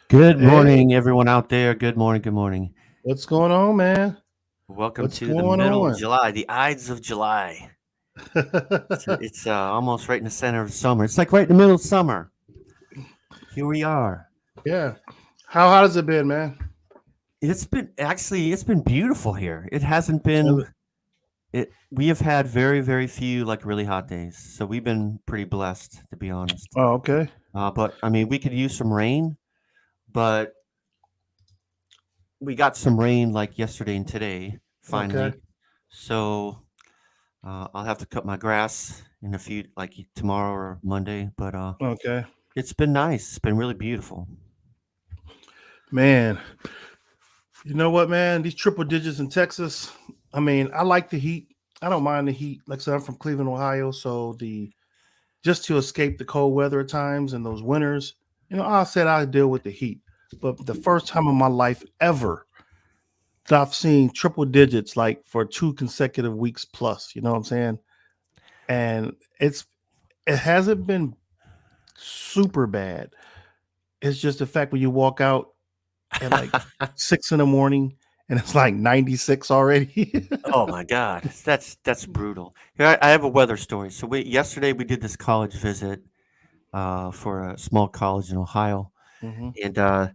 Good Hey, morning, everyone out there. Good morning. Good morning. what's going on, man? Welcome What's to the going middle of on? July, the Ides of July. It's almost right in the center of summer. It's like right in the middle of summer. Here we are. Yeah. How hot has it been, man? It's been beautiful here. It hasn't Has been. it- It we have had very very few like really hot days, so we've been pretty blessed to be honest. Oh, okay. But I mean, we could use some rain, but we got some rain like yesterday and today Okay. finally. So I'll have to cut my grass in a few, like tomorrow or Monday. But Okay. it's been nice. It's been really beautiful. Man, you know what, man? These triple digits in Texas. I mean, I like the heat. I don't mind the heat. Like I said, I'm from Cleveland, Ohio. So the just to escape the cold weather at times and those winters, I said I deal with the heat. But the first time in my life ever that I've seen triple digits like for 2 consecutive weeks plus, you know what I'm saying? And it hasn't been super bad. It's just the fact when you walk out at like 6 in the morning and it's like 96 already. Oh my God, that's brutal. Here, I have a weather story. So yesterday we did this college visit for a small college in Ohio, Hmm. and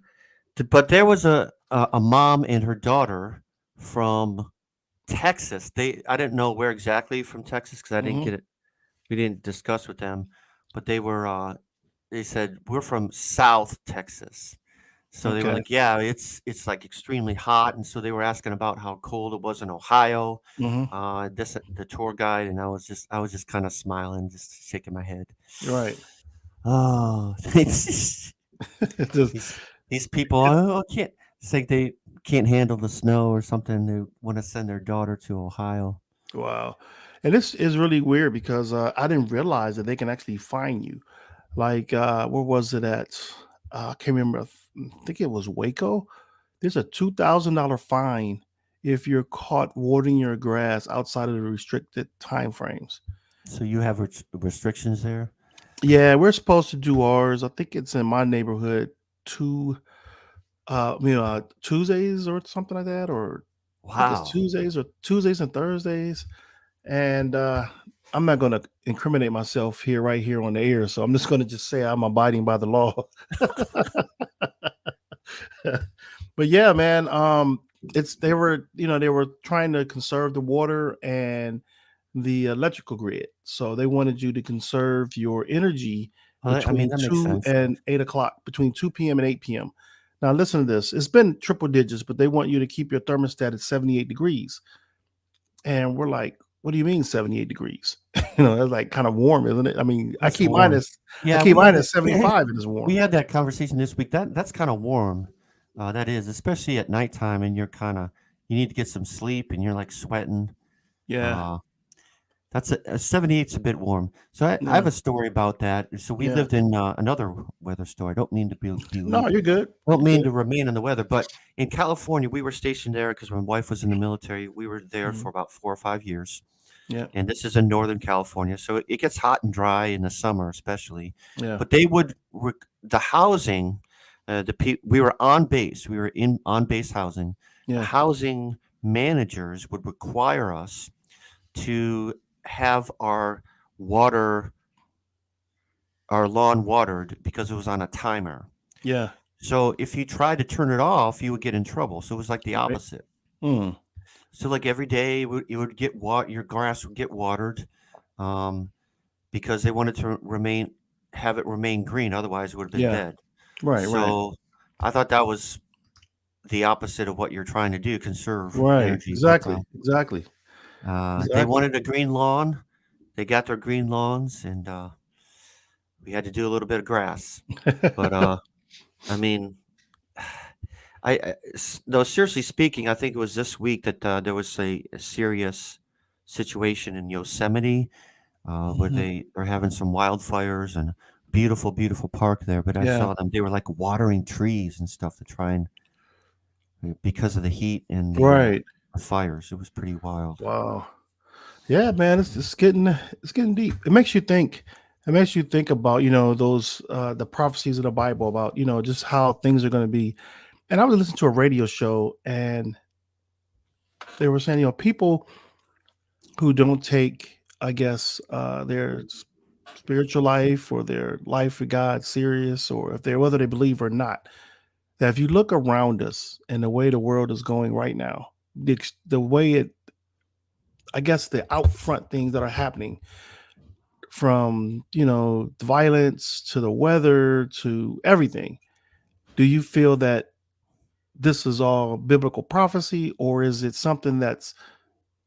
but there was a mom and her daughter from Texas. I didn't know where exactly from Texas because I didn't Hmm. get it. We didn't discuss with them, but they said we're from South Texas. So they were Okay. like, yeah, it's like extremely hot, and so they were asking about how cold it was in Ohio. Hmm. The tour guide, and I was just kind of smiling, just shaking my head. Right. Oh, It just, these these people, oh, can't. It's like they can't handle the snow or something. They want to send their daughter to Ohio. wow. And this is really weird because I didn't realize that they can actually fine you. Like, where was it at? I can't remember. I think it was Waco. There's a $2,000 fine if you're caught watering your grass outside of the restricted time frames. So you have restrictions there. Yeah, we're supposed to do ours. I think it's in my neighborhood two Tuesdays or something like that, or I think it's Wow. Tuesdays and Thursdays. And I'm not gonna incriminate myself here right here on the air, so I'm just gonna just say I'm abiding by the law. But yeah, man, it's they were trying to conserve the water and the electrical grid. So they wanted you to conserve your energy Well, I mean, between that makes 2 sense. and 8 o'clock, between 2 p.m. and 8 p.m. Now listen to this. It's been triple digits, but they want you to keep your thermostat at 78 degrees. And we're like, what do you mean 78 degrees? That's like kind of warm, isn't it? I mean, That's warm. I Yeah, keep mine at 75 and it's we warm. had that conversation this week. That's kind of warm. That is, especially at nighttime, and you need to get some sleep, and you're like sweating. Yeah. Uh, That's a 78's a bit warm. So I Yeah. have a story about that. So we Yeah. lived in another weather story. I don't mean to be No, le- you're good. don't You're mean good. to remain in the weather, but in California, we were stationed there because my wife was in the military. We were there for Mhm. about 4 or 5 years, Yeah. and this is in Northern California, so it gets hot and dry in the summer, especially. Yeah. But they would the housing, we were on base. We were in on base housing. The Yeah. housing managers would require us to have water, our lawn watered because it was on a timer. Yeah. So if you tried to turn it off, you would get in trouble. So it was like the Right. opposite. Mm. So like every day, you would get your grass would get watered, um, because they wanted to have it remain green. Otherwise, it would have been Yeah. dead. Right. Right. So I thought that was the opposite of what you're trying to do, conserve Right. energy. But Exactly. Exactly. they Exactly. wanted a green lawn. They got their green lawns, and we had to do a little bit of grass. But I mean, no, seriously speaking, I think it was this week that there was a serious situation in Yosemite, where Mhm. they're having some wildfires and beautiful, beautiful park there. But I Yeah. saw them; they were like watering trees and stuff to try and because of the heat and Right. the fires. It was pretty wild. Wow. Yeah, man, it's getting deep. It makes you think. It makes you think about those the prophecies of the Bible about just how things are going to be. And I was listening to a radio show, and they were saying people who don't take, I guess, their spiritual life or their life with God serious, or if they're whether they believe or not, that if you look around us and the way the world is going right now, the way I guess the out front things that are happening, from the violence to the weather to everything, do you feel that this is all biblical prophecy, or is it something that's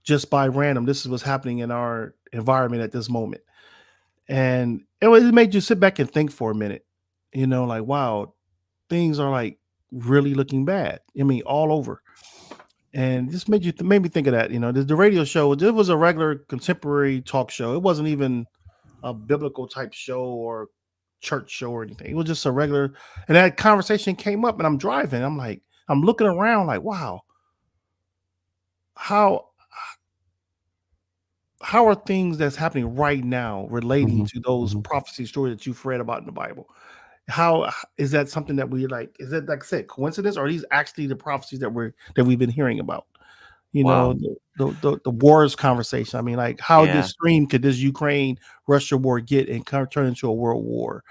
just by random? This is what's happening in our environment at this moment. And it made you sit back and think for a minute, like, wow, things are like really looking bad. I mean, all over. And this made me think of that. The radio show, it was a regular contemporary talk show. It wasn't even a biblical type show or church show or anything. It was just a regular, and that conversation came up, and I'm driving. I'm like, I'm looking around like, wow, how how are things that's happening right now relating Hmm. to those Hmm. prophecy stories that you've read about in the Bible? How is that something that we like? Is it, like I said, coincidence, or are these actually the prophecies that we've been hearing about? Wow. The wars conversation. I mean, like, how Yeah. extreme could this Ukraine Russia war get and turn into a world war?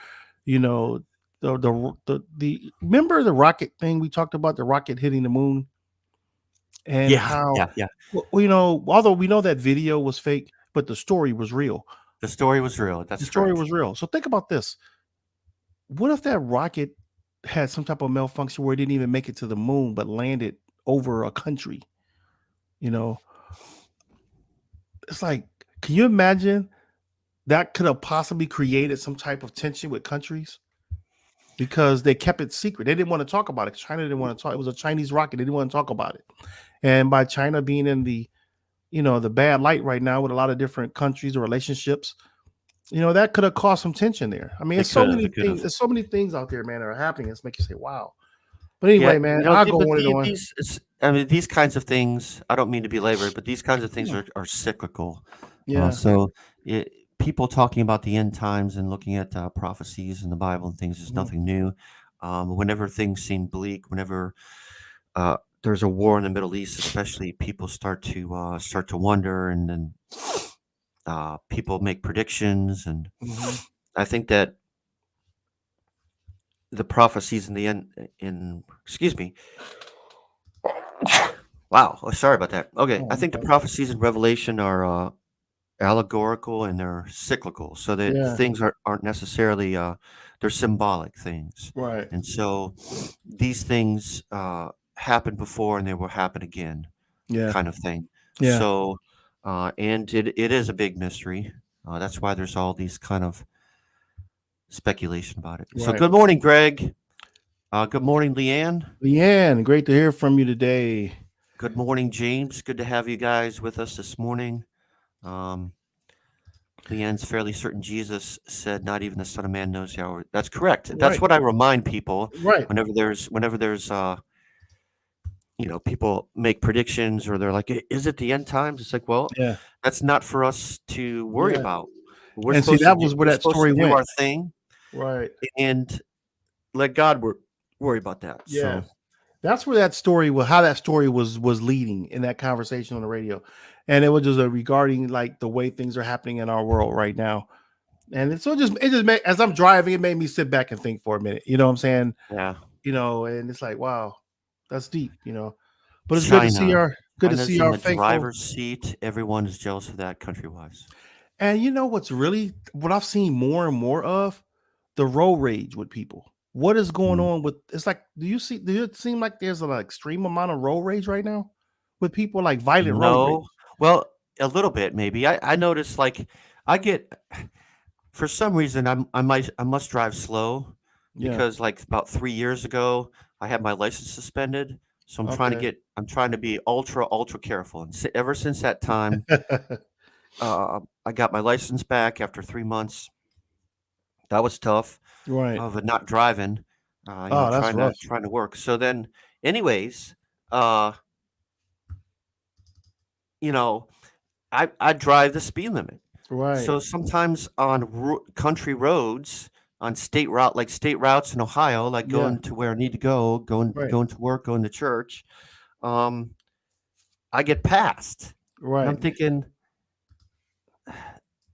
You know, remember the rocket thing we talked about, the rocket hitting the moon, and Yeah. how, Yeah. Yeah. although we know that video was fake, but the story was real. The story was real. The That's story correct. was real. So think about this. What if that rocket had some type of malfunction where it didn't even make it to the moon, but landed over a country? You know, it's like, can you imagine that could have possibly created some type of tension with countries because they kept it secret. They didn't want to talk about it. China didn't want to talk. It was a Chinese rocket. They didn't want to talk about it. And by China being in the bad light right now with a lot of different countries or relationships, that could have caused some tension there. I mean, It it's so could have. many It could things. have. There's so many things out there, man, that are happening. It's make you say, wow. But Yeah, anyway, man, I'll go but on and on. I mean, these kinds of things. I don't mean to belabor it, but these kinds of things Yeah. are cyclical. Yeah. So, people talking about the end times and looking at prophecies in the Bible and things is Mhm. nothing new. Whenever things seem bleak, whenever uh, there's a war in the Middle East, especially, people start to wonder, and then people make predictions, and Mhm. I think that the prophecies in the end, in excuse me, wow, oh, sorry about that. Okay, I Oh, think the okay. prophecies in Revelation are allegorical and they're cyclical, so that Yeah. things aren't necessarily they're symbolic things, Right. and so these things happened before and they will happen again, Yeah. kind of thing. Yeah. So, and it is a big mystery. That's why there's all these kind of speculation about it. So, Right. good morning, Greg. Good morning, Leanne. Leanne, great to hear from you today. Good morning, James. Good to have you guys with us this morning. Um, Leanne's fairly certain Jesus said, "Not even the Son of Man knows the hour." That's correct. That's Right, what I remind people right, whenever there's people make predictions or they're like, "Is it the end times?" It's like, well, yeah, that's not for us to worry yeah. about. And see, that was where We're that supposed story to do went. our thing Right. and let God worry about that. Yeah. So That's where that story was, how that story was leading in that conversation on the radio. And it was just regarding like the way things are happening in our world right now. And it just made, as I'm driving, it made me sit back and think for a minute. You know what I'm saying? yeah, And it's like, wow, that's deep. But it's China. good to China's see in our the faithful. driver's seat. Everyone is jealous of that country-wise. And you know what's really what I've seen more and more of? The road rage with people. What is going Mm. on with it's like, do it seem like there's an extreme amount of road rage right now with people like violent road rage? No, well, a little bit maybe. I notice like I get for some reason I must drive slow Yeah. because like about 3 years ago I had my license suspended. So Okay. I'm trying to be ultra careful. And ever since that time, I got my license back after 3 months. That was tough Right. of not driving. Oh, that's rough. Trying to work. So then, anyways, uh, you know, I drive the speed limit. Right. So sometimes on country roads, on state routes in Ohio, like Yeah. going to where I need to go, Right. going to work, going to church, um, I get passed, and I'm Right. thinking,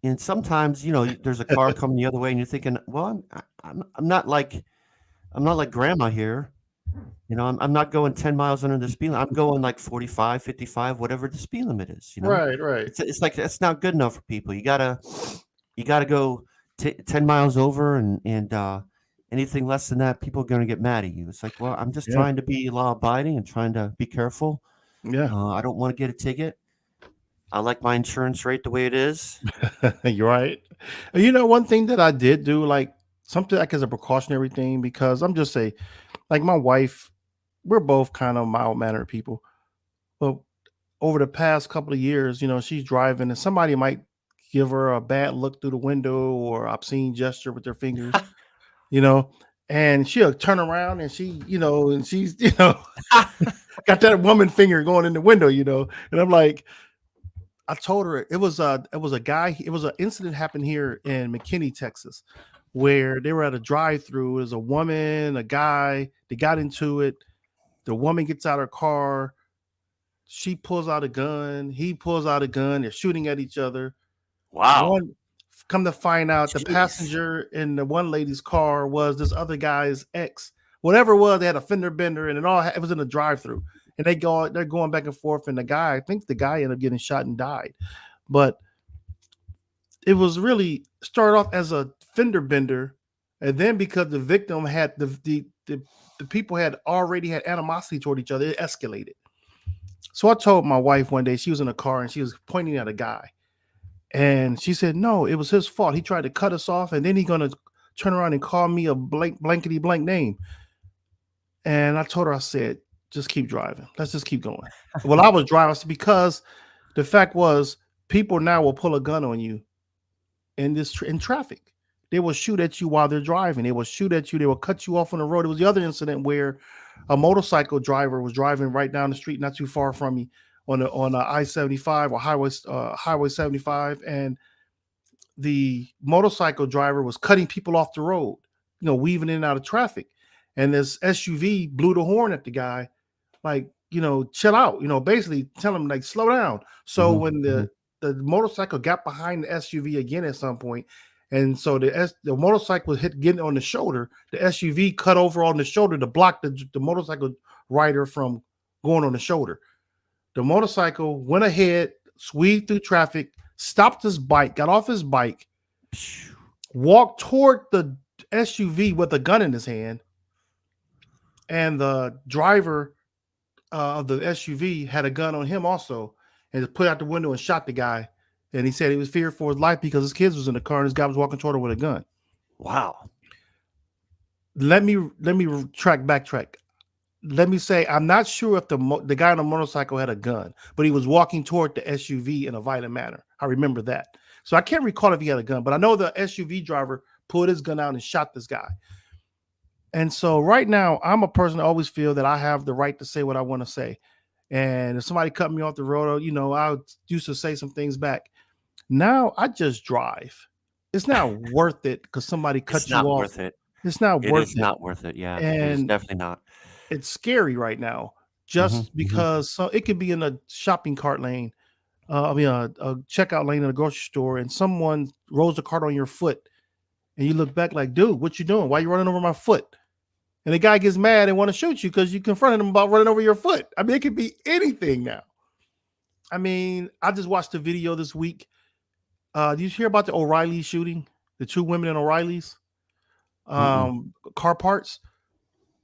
and sometimes there's a car coming the other way, and you're thinking, well, I'm not like grandma here. I'm not going 10 miles under the speed limit. I'm going like 45, 55, whatever the speed limit is. Right. Right. It's like that's not good enough for people. You gotta go 10 miles over and anything less than that, people are gonna get mad at you. It's like, well, I'm just Yeah. trying to be law abiding and trying to be careful. Yeah. I don't want to get a ticket. I like my insurance rate the way it is. You're right. One thing that I did do, like something like as a precautionary thing, because I'm just say, like my wife, we're both kind of mild mannered people. But over the past couple of years, she's driving and somebody might give her a bad look through the window or obscene gesture with their fingers, you know, and she'll turn around and and she's, got that woman finger going in the window. And I'm like, I told her it was a guy, it was an incident happened here in McKinney, Texas, where they were at a drive-through. There's a woman, a guy, they got into it. The woman gets out of her car, she pulls out a gun, he pulls out a gun, they're shooting at each other. Wow. One Come to find out the Jeez. passenger in the one lady's car was this other guy's ex. Whatever it was, they had a fender bender and it was in a drive-through. And they're going back and forth, and I think the guy ended up getting shot and died. But it was really started off as a fender bender, and then because the victim had the people had already had animosity toward each other, it escalated. So I told my wife one day, she was in a car and she was pointing at a guy, and she said, "No, it was his fault. He tried to cut us off, and then he's gonna turn around and call me a blankety blank name." And I told her, I said, "Just keep driving. Let's just keep going." Well, I was driving because the fact was, people now will pull a gun on you in traffic. They will shoot at you while they're driving. They will shoot at you. They will cut you off on the road. It was the other incident where a motorcycle driver was driving right down the street, not too far from me, on I-75 or Highway 75, and the motorcycle driver was cutting people off the road, weaving in and out of traffic, and this SUV blew the horn at the guy, like, chill out, basically tell him like slow down. So Mhm, when mhm. the motorcycle got behind the SUV again at some point, and so the motorcycle hit getting on the shoulder, the SUV cut over on the shoulder to block the motorcycle rider from going on the shoulder. The motorcycle went ahead, swept through traffic, stopped his bike, got off his bike, Phew. walked toward the SUV with a gun in his hand, and the driver of the SUV had a gun on him also, and just put out the window and shot the guy. And he said he was feared for his life because his kids was in the car and this guy was walking toward him with a gun. Wow. Let me backtrack. Let me say I'm not sure if the guy on the motorcycle had a gun, but he was walking toward the SUV in a violent manner. I remember that. So I can't recall if he had a gun, but I know the SUV driver pulled his gun out and shot this guy. And so right now, I'm a person that always feel that I have the right to say what I want to say. And if somebody cut me off the road, I used to say some things back. Now I just drive. It's not worth it because somebody It's cut you not off. worth it. It's not It worth is it. not worth it. Yeah, it is And definitely not. it's scary right now Mhm, just mhm. because so it could be in a shopping cart lane, a checkout lane in a grocery store, and someone rolls the cart on your foot, and you look back like, dude, what you doing? Why you running over my foot? And the guy gets mad and want to shoot you because you confronted him about running over your foot. I mean, it could be anything now. I mean, I just watched a video this week. Did you hear about the O'Reilly shooting? The two women in O'Reilly's Mm-mm. car parts.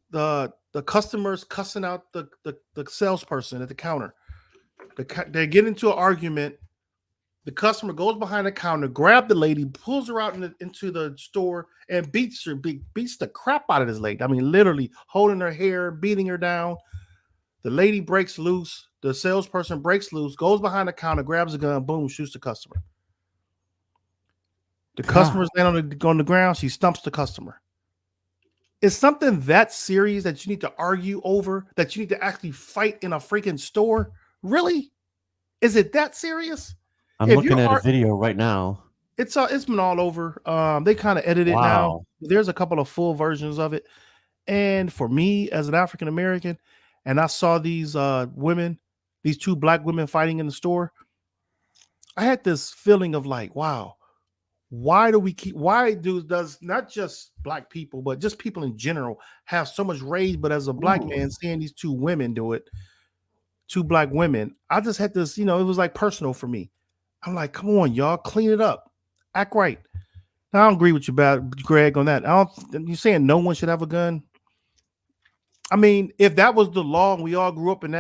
The customers cussing out the salesperson at the counter. They get into an argument. The customer goes behind the counter, grabs the lady, pulls her out into the store, and beats the crap out of this lady. I mean, literally holding her hair, beating her down. The lady breaks loose. The salesperson breaks loose, goes behind the counter, grabs a gun, boom, shoots the customer. The Yeah. customer's laying on the ground. She stumps the customer. Is something that serious that you need to argue over, that you need to actually fight in a freaking store? Really? Is it that serious? I'm If looking you're at a video right now. it's been all over. They kind of edit it now. Wow. There's a couple of full versions of it. And for me as an African American, and I saw these women, these two black women fighting in the store, I had this feeling of like, wow, why does not just black people, but just people in general have so much rage? But as a black Ooh. man, seeing these two women do it, two black women, I just had this, it was like personal for me. I'm like, come on, y'all, clean it up, act right. Now, I don't agree with you about Greg on that. You saying no one should have a gun? I mean, if that was the law and we all grew up in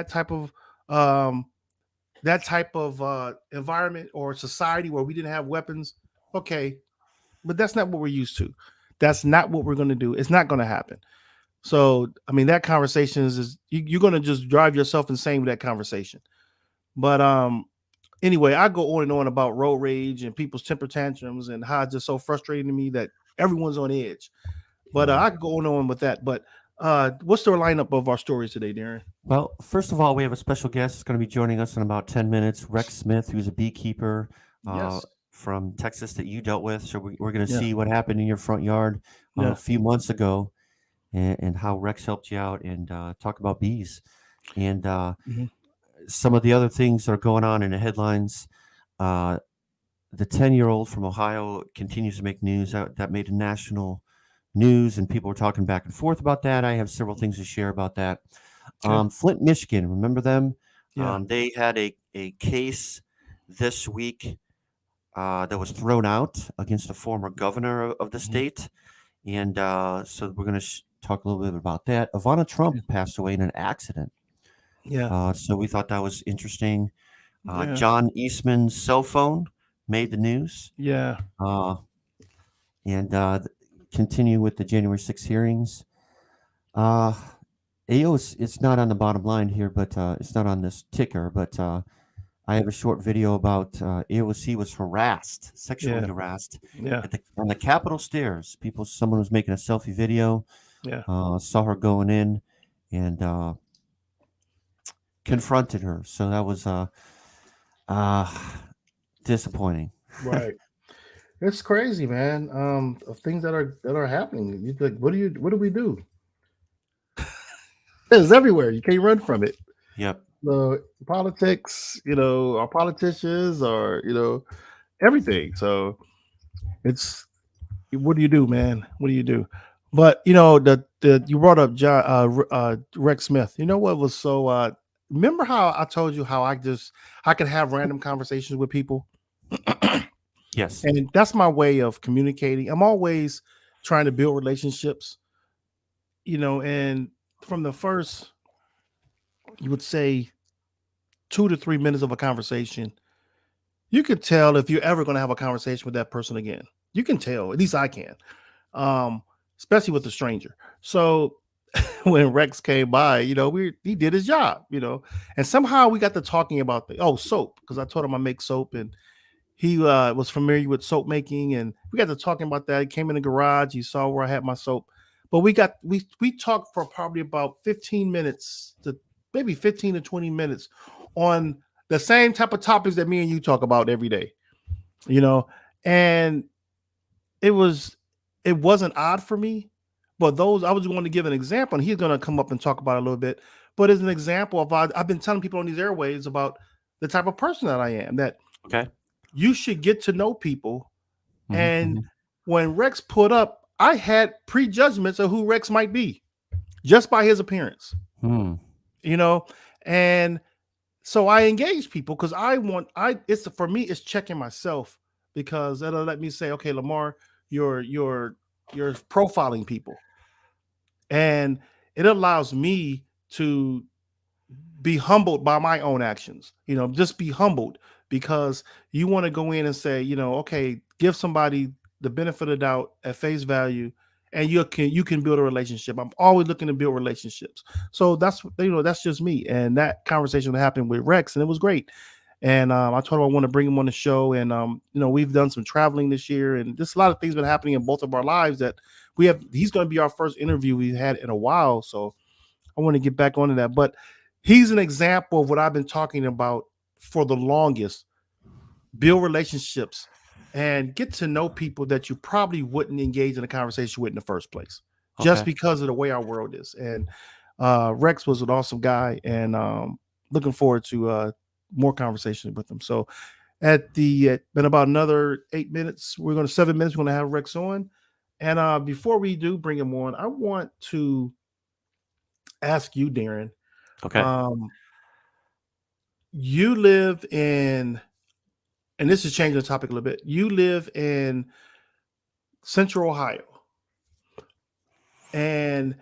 um, that type of environment or society where we didn't have weapons, okay, but that's not what we're used to. That's not what we're going to do. It's not going to happen. So, I mean, that conversation is you're going to just drive yourself insane with that conversation. But anyway, I go on and on about road rage and people's temper tantrums and how it's just so frustrating to me that everyone's on edge. But Yeah. I could go on and on with that. But what's the lineup of our stories today, Darren? Well, first of all, we have a special guest that's going to be joining us in about 10 minutes. Rex Smith, who's a beekeeper uh, Yes. from Texas that you dealt with. So we're going to Yeah. see what happened in your front yard a Yeah. few months ago and how Rex helped you out and talk about bees. And Mhm. some of the other things that are going on in the headlines. Uh, the 10-year-old from Ohio continues to make news that made a national news, and people were talking back and forth about that. I have several things to share about that. Okay. Flint, Michigan, remember them? Yeah. They had a case this week that was thrown out against a former governor of the Mhm. state. And so we're going to talk a little bit about that. Ivana Trump Okay. passed away in an accident. Yeah. So we thought that was interesting. Yeah. John Eastman's cell phone made the news. Yeah. Uh, and continue with the January 6th hearings. Uh, AOS, it's not on the bottom line here, but it's not on this ticker, but I have a short video about AOC was harassed, sexually Yeah. harassed Yeah. on the Capitol stairs. Someone was making a selfie video, Yeah. saw her going in, and confronted her. So that was uh, disappointing. Right. It's crazy, man. Of things that are happening. You like, what do we do? It's everywhere. You can't run from it. Yep. The politics, our politicians are, everything. So it's what do you do, man? What do you do? But the you brought up Rex Smith. You know what was so remember how I told you how I could have random conversations with people? Yes. And that's my way of communicating. I'm always trying to build relationships, and from the first, you would say 2 to 3 minutes of a conversation, you could tell if you're ever going to have a conversation with that person again. You can tell, at least I can, um, especially with a stranger. So when Rex came by, he did his job, and somehow we got to talking about soap because I told him I make soap, and he was familiar with soap making, and we got to talking about that. He came in the garage, he saw where I had my soap, but we talked for probably about 15 minutes to maybe 15 to 20 minutes on the same type of topics that me and you talk about every day, you know, and it was it wasn't odd for me, but those I was going to give an example, and he's going to come up and talk about it a little bit. But as an example of I've been telling people on these airways about the type of person that I am, that Okay. you should get to know people. Hmm. And Hmm. when Rex put up, I had prejudgments of who Rex might be just by his appearance, Hmm. you know, and so I engage people because it's for me, it's checking myself, because that'll let me say, okay, Lamar, you're profiling people, and it allows me to be humbled by my own actions. Just be humbled, because you want to go in and say, okay, give somebody the benefit of the doubt at face value, and you can build a relationship. I'm always looking to build relationships. So that's just me. And that conversation happened with Rex, and it was great. And I told him I want to bring him on the show. And we've done some traveling this year, and just a lot of things been happening in both of our lives that we have. He's going to be our first interview we've had in a while, so I want to get back onto that. But he's an example of what I've been talking about for the longest: build relationships and get to know people that you probably wouldn't engage in a conversation with in the first place, just Okay. because of the way our world is. And Rex was an awesome guy, and looking forward to more conversations with him. So in about another 8 minutes, 7 minutes, we're going to have Rex on. And before we do bring him on, I want to ask you, Darren. Okay. Um, you live in, and this is changing the topic a little bit. You live in Central Ohio, and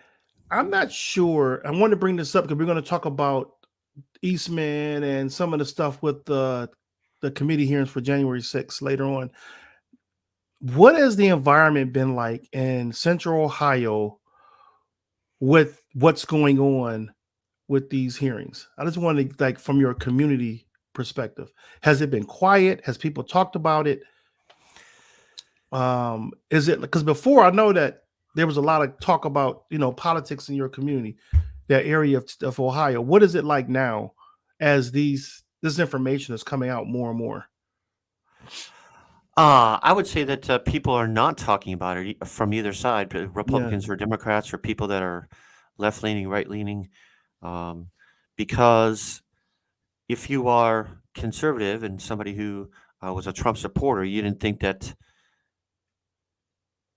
I'm not sure. I want to bring this up because we're going to talk about Eastman and some of the stuff with the committee hearings for January 6th later on. What has the environment been like in Central Ohio with what's going on with these hearings? I just want to, like, from your community perspective, has it been quiet? Has people talked about it? Is it, because before I know that there was a lot of talk about politics in your community, that area of Ohio. What is it like now, as this information is coming out more and more? I would say that people are not talking about it from either side, Yeah. Republicans or Democrats or people that are left leaning, right leaning, um, because if you are conservative and somebody who was a Trump supporter, you didn't think that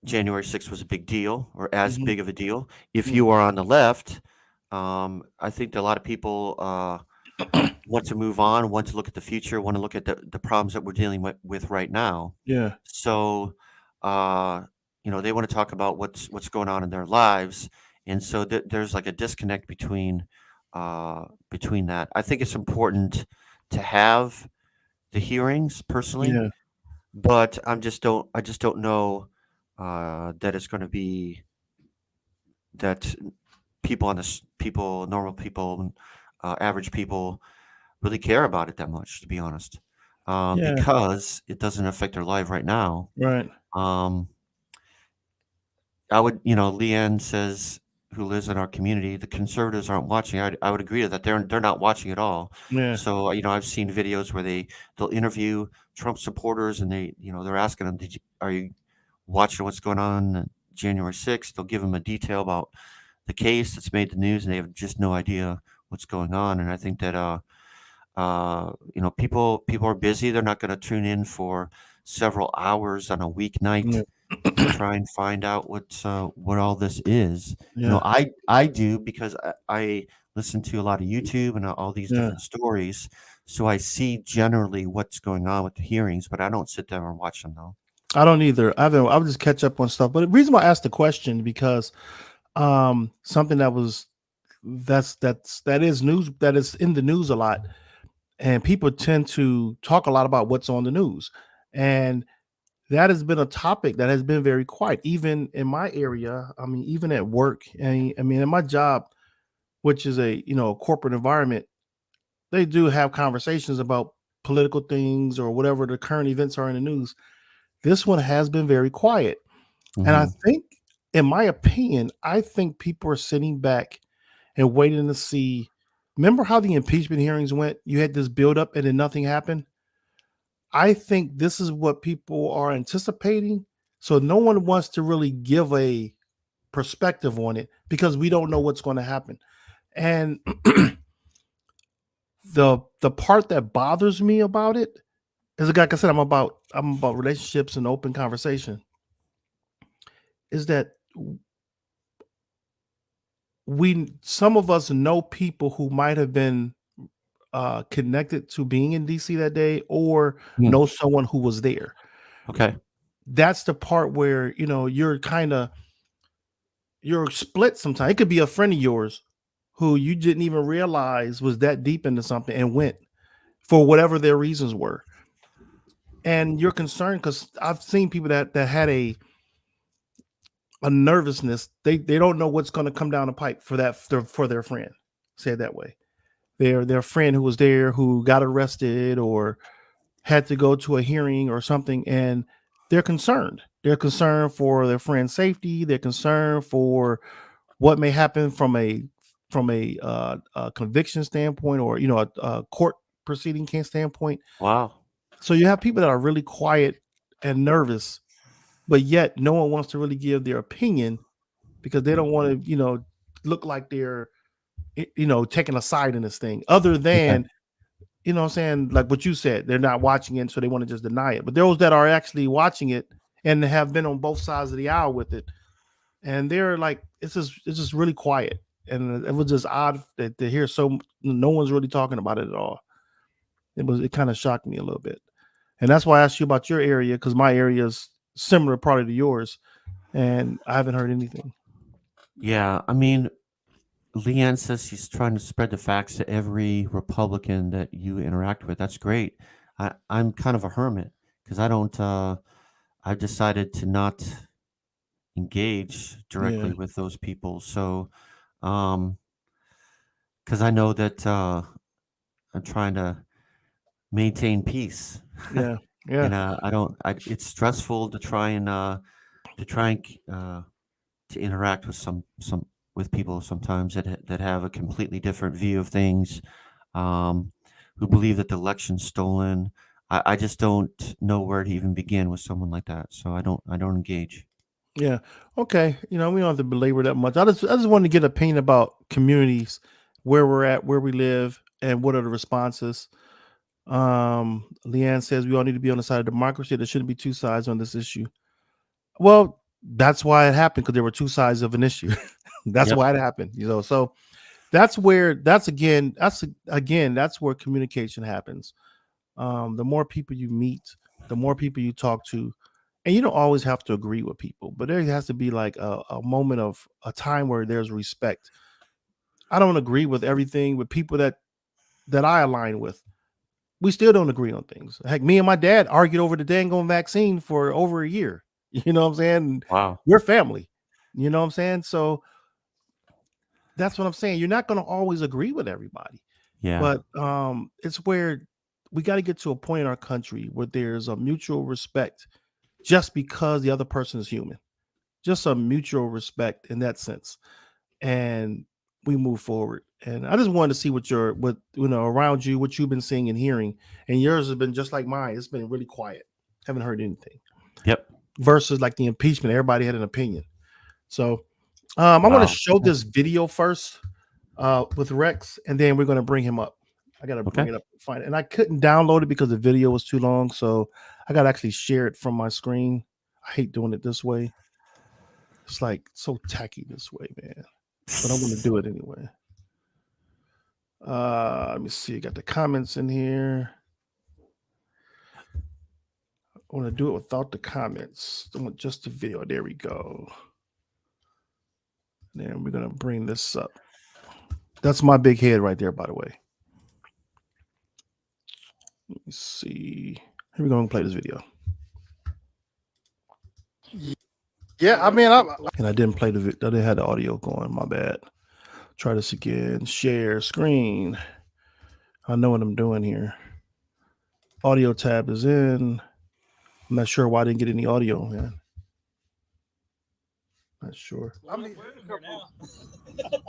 January 6th was a big deal or as Hmm. big of a deal. If Yeah. you are on the left, I think that a lot of people want to move on, want to look at the future, want to look at the problems that we're dealing with right now. Yeah. So, uh, they want to talk about what's going on in their lives, and so there's like a disconnect between that. I think it's important to have the hearings personally, Yeah. but I just don't know that it's going to be that people on this people, normal people, average people really care about it that much, to be honest, Yeah. because it doesn't affect their life right now. Right. Um, I would, Leanne says, who lives in our community, the conservatives aren't watching. I would agree to that. They're not watching at all. Yeah. So, I've seen videos where they'll interview Trump supporters, and they're asking them, are you watching what's going on January 6th? They'll give them a detail about the case that's made the news, and they have just no idea what's going on. And I think that people are busy. They're not going to tune in for several hours on a Yeah. weeknight to try and find out what all this is. Yeah. I do because I listen to a lot of YouTube and all these Yeah. different stories, so I see generally what's going on with the hearings, but I don't sit there and watch them though. I don't either. I would just catch up on stuff. But the reason why I asked the question, because something that is news, that is in the news a lot, and people tend to talk a lot about what's on the news, and that has been a topic that has been very quiet, even in my area. I mean, even at work, and I mean, in my job, which is a corporate environment, they do have conversations about political things or whatever the current events are in the news. This one has been very quiet. And I Hmm. think, in my opinion, I think people are sitting back and waiting to see. Remember how the impeachment hearings went? You had this buildup and then nothing happened. I think this is what people are anticipating. So no one wants to really give a perspective on it because we don't know what's going to happen. And the part that bothers me about it is, like I said, I'm about relationships and open conversation. Is that some of us know people who might have been connected to being in DC that day, or Hmm. know someone who was there. Okay. That's the part where you're split sometimes. It could be a friend of yours who you didn't even realize was that deep into something and went for whatever their reasons were. And you're concerned because I've seen people that had a nervousness. They don't know what's going to come down the pipe for their friend. Say it that way. Their friend who was there who got arrested or had to go to a hearing or something, and they're concerned. They're concerned for their friend's safety. They're concerned for what may happen from a conviction standpoint, or a court proceeding standpoint. Wow. So you have people that are really quiet and nervous, but yet no one wants to really give their opinion because they don't want to look like they're taking a side in this thing, other Okay. than what I'm saying, like what you said, they're not watching it, so they want to just deny it. But those that are actually watching it and have been on both sides of the aisle with it, and they're like, it's just really quiet, and it was just odd to hear no one's really talking about it at all. It kind of shocked me a little bit, and that's why I asked you about your area, because my area is similar probably to yours, and I haven't heard anything. Yeah. I mean, Leanne says she's trying to spread the facts to every Republican that you interact with. That's great. I'm kind of a hermit because I don't. I've decided to not engage Yeah, directly with those people. So, um, because I know that I'm trying to maintain peace, yeah, yeah, and I don't. It's stressful to try and to interact with some with people sometimes that have a completely different view of things, um, who believe that the election's stolen. I just don't know where to even begin with someone like that, so I don't engage. yeah. Okay, we don't have to belabor that much. I just wanted to get an opinion about communities, where we're at, where we live, and what are the responses. Leanne says we all need to be on the side of democracy. There shouldn't be two sides on this issue. Well, that's why it happened, because there were two sides of an issue. That's Yep. why it happened. So that's where communication happens. The more people you meet, the more people you talk to, and you don't always have to agree with people, but there has to be like a moment of a time where there's respect. I don't agree with everything with people that I align with. We still don't agree on things. Heck, me and my dad argued over the dang on vaccine for over a year. You know what I'm saying? Wow. We're family. You know what I'm saying? So that's what I'm saying. You're not going to always agree with everybody, Yeah. but it's where we got to get to a point in our country where there's a mutual respect, just because the other person is human. Just a mutual respect in that sense, and we move forward. And I just wanted to see what around you, what you've been seeing and hearing. And yours has been just like mine. It's been really quiet. Haven't heard anything. Yep. Versus like the impeachment, everybody had an opinion. So I want to Wow. show this video first with Rex, and then we're going to bring him up. I got to bring Okay. it up and find it. And I couldn't download it because the video was too long. So I got to actually share it from my screen. I hate doing it this way. It's like so tacky this way, man. But I'm going to do it anyway. Let me see. Got the comments in here. I want to do it without the comments. I want just the video. There we go. Then we're going to bring this up. That's my big head right there, by the way. Let me see. Here we go and play this video. Yeah, I mean, and I didn't play I didn't have the audio going. My bad. Try this again. Share screen. I know what I'm doing here. Audio tab is in. I'm not sure why I didn't get any audio, man. Not sure.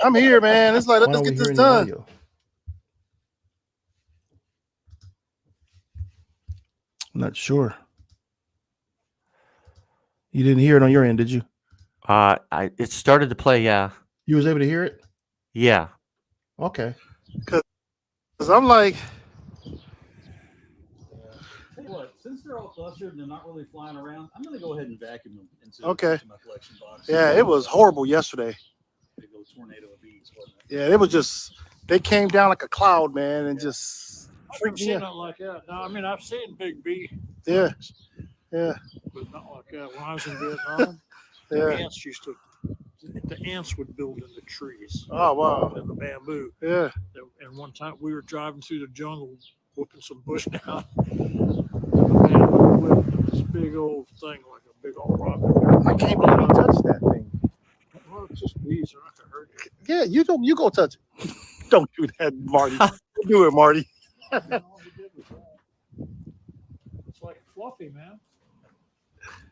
I'm here, man. It's like, let's get this done. Audio? I'm not sure. You didn't hear it on your end, did you? It started to play, yeah. You was able to hear it? Yeah. Okay. Because I'm like, what, since they're all clustered and they're not really flying around, I'm going to go ahead and vacuum them into my collection box. Yeah, it was horrible yesterday. Big old tornado of bees, wasn't it? Yeah, it was just, they came down like a cloud, man, and just. I've never seen it like that. No, I mean, I've seen big bee. Yeah. Yeah. But not like that. When I was in Vietnam, the ants would build in the trees. Oh, wow. And the bamboo. Yeah. And one time we were driving through the jungle, whooping some bush down. And whipped this big old thing like a big old rock. I can't believe you touched that thing. Well, it's just bees. They're not going to hurt you. Yeah, you go touch it. Don't do that, Marty. Don't do it, Marty. It's like fluffy, man.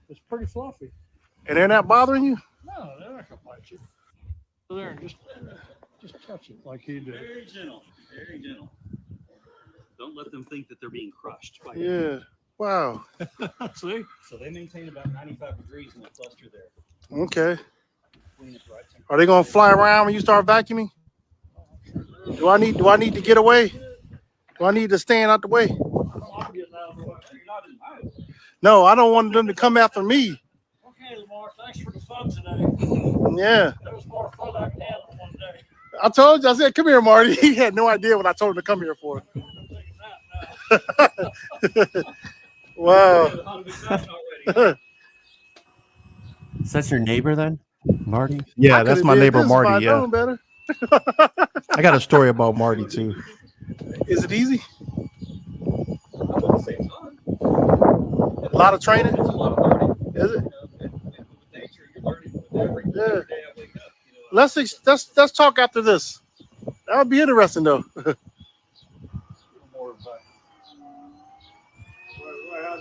It's pretty fluffy. And they're not bothering you? No, they're not gonna bite you. So there, just touch it like he did. Very gentle, very gentle. Don't let them think that they're being crushed. Yeah. Wow. See? So they maintain about 95 degrees in the cluster there. Okay. Are they gonna fly around when you start vacuuming? Do I need to get away? Do I need to stand out the way? No, I don't want them to come after me. Okay, Lamar, thanks for the fun today. Yeah. That was more fun I can have one day. I told you, I said, come here, Marty. He had no idea what I told him to come here for. Wow. Is that your neighbor then, Marty? Yeah, that's my neighbor, Marty. Yeah. Better. I got a story about Marty, too. Is it easy? A lot of training? It's a lot of learning. Is it? With nature, you're learning with every day I wake up. Let's talk after this. That would be interesting, though. How's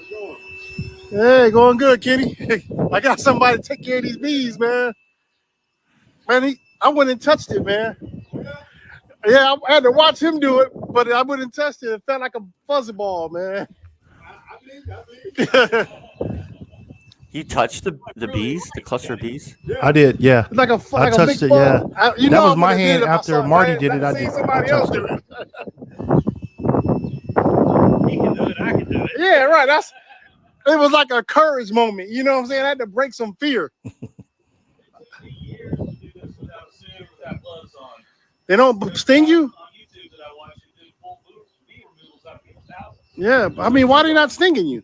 it going? Hey, going good, Kenny. I got somebody to take care of these bees, man. Man, I went and touched it, man. Yeah, I had to watch him do it, but I went and touched it. It felt like a fuzzy ball, man. You touched the bees, the cluster of bees? I did, yeah. It's like a I touched it, yeah. That was my hand after Marty did it. I did. Somebody else do it. He can do it. I can do it. Yeah, right. It was like a courage moment. You know what I'm saying? I had to break some fear. Years to do this without a suit, without gloves on. They don't sting you? On YouTube that I watch, you do full bee removals out of people's houses. Yeah. I mean, why are they not stinging you?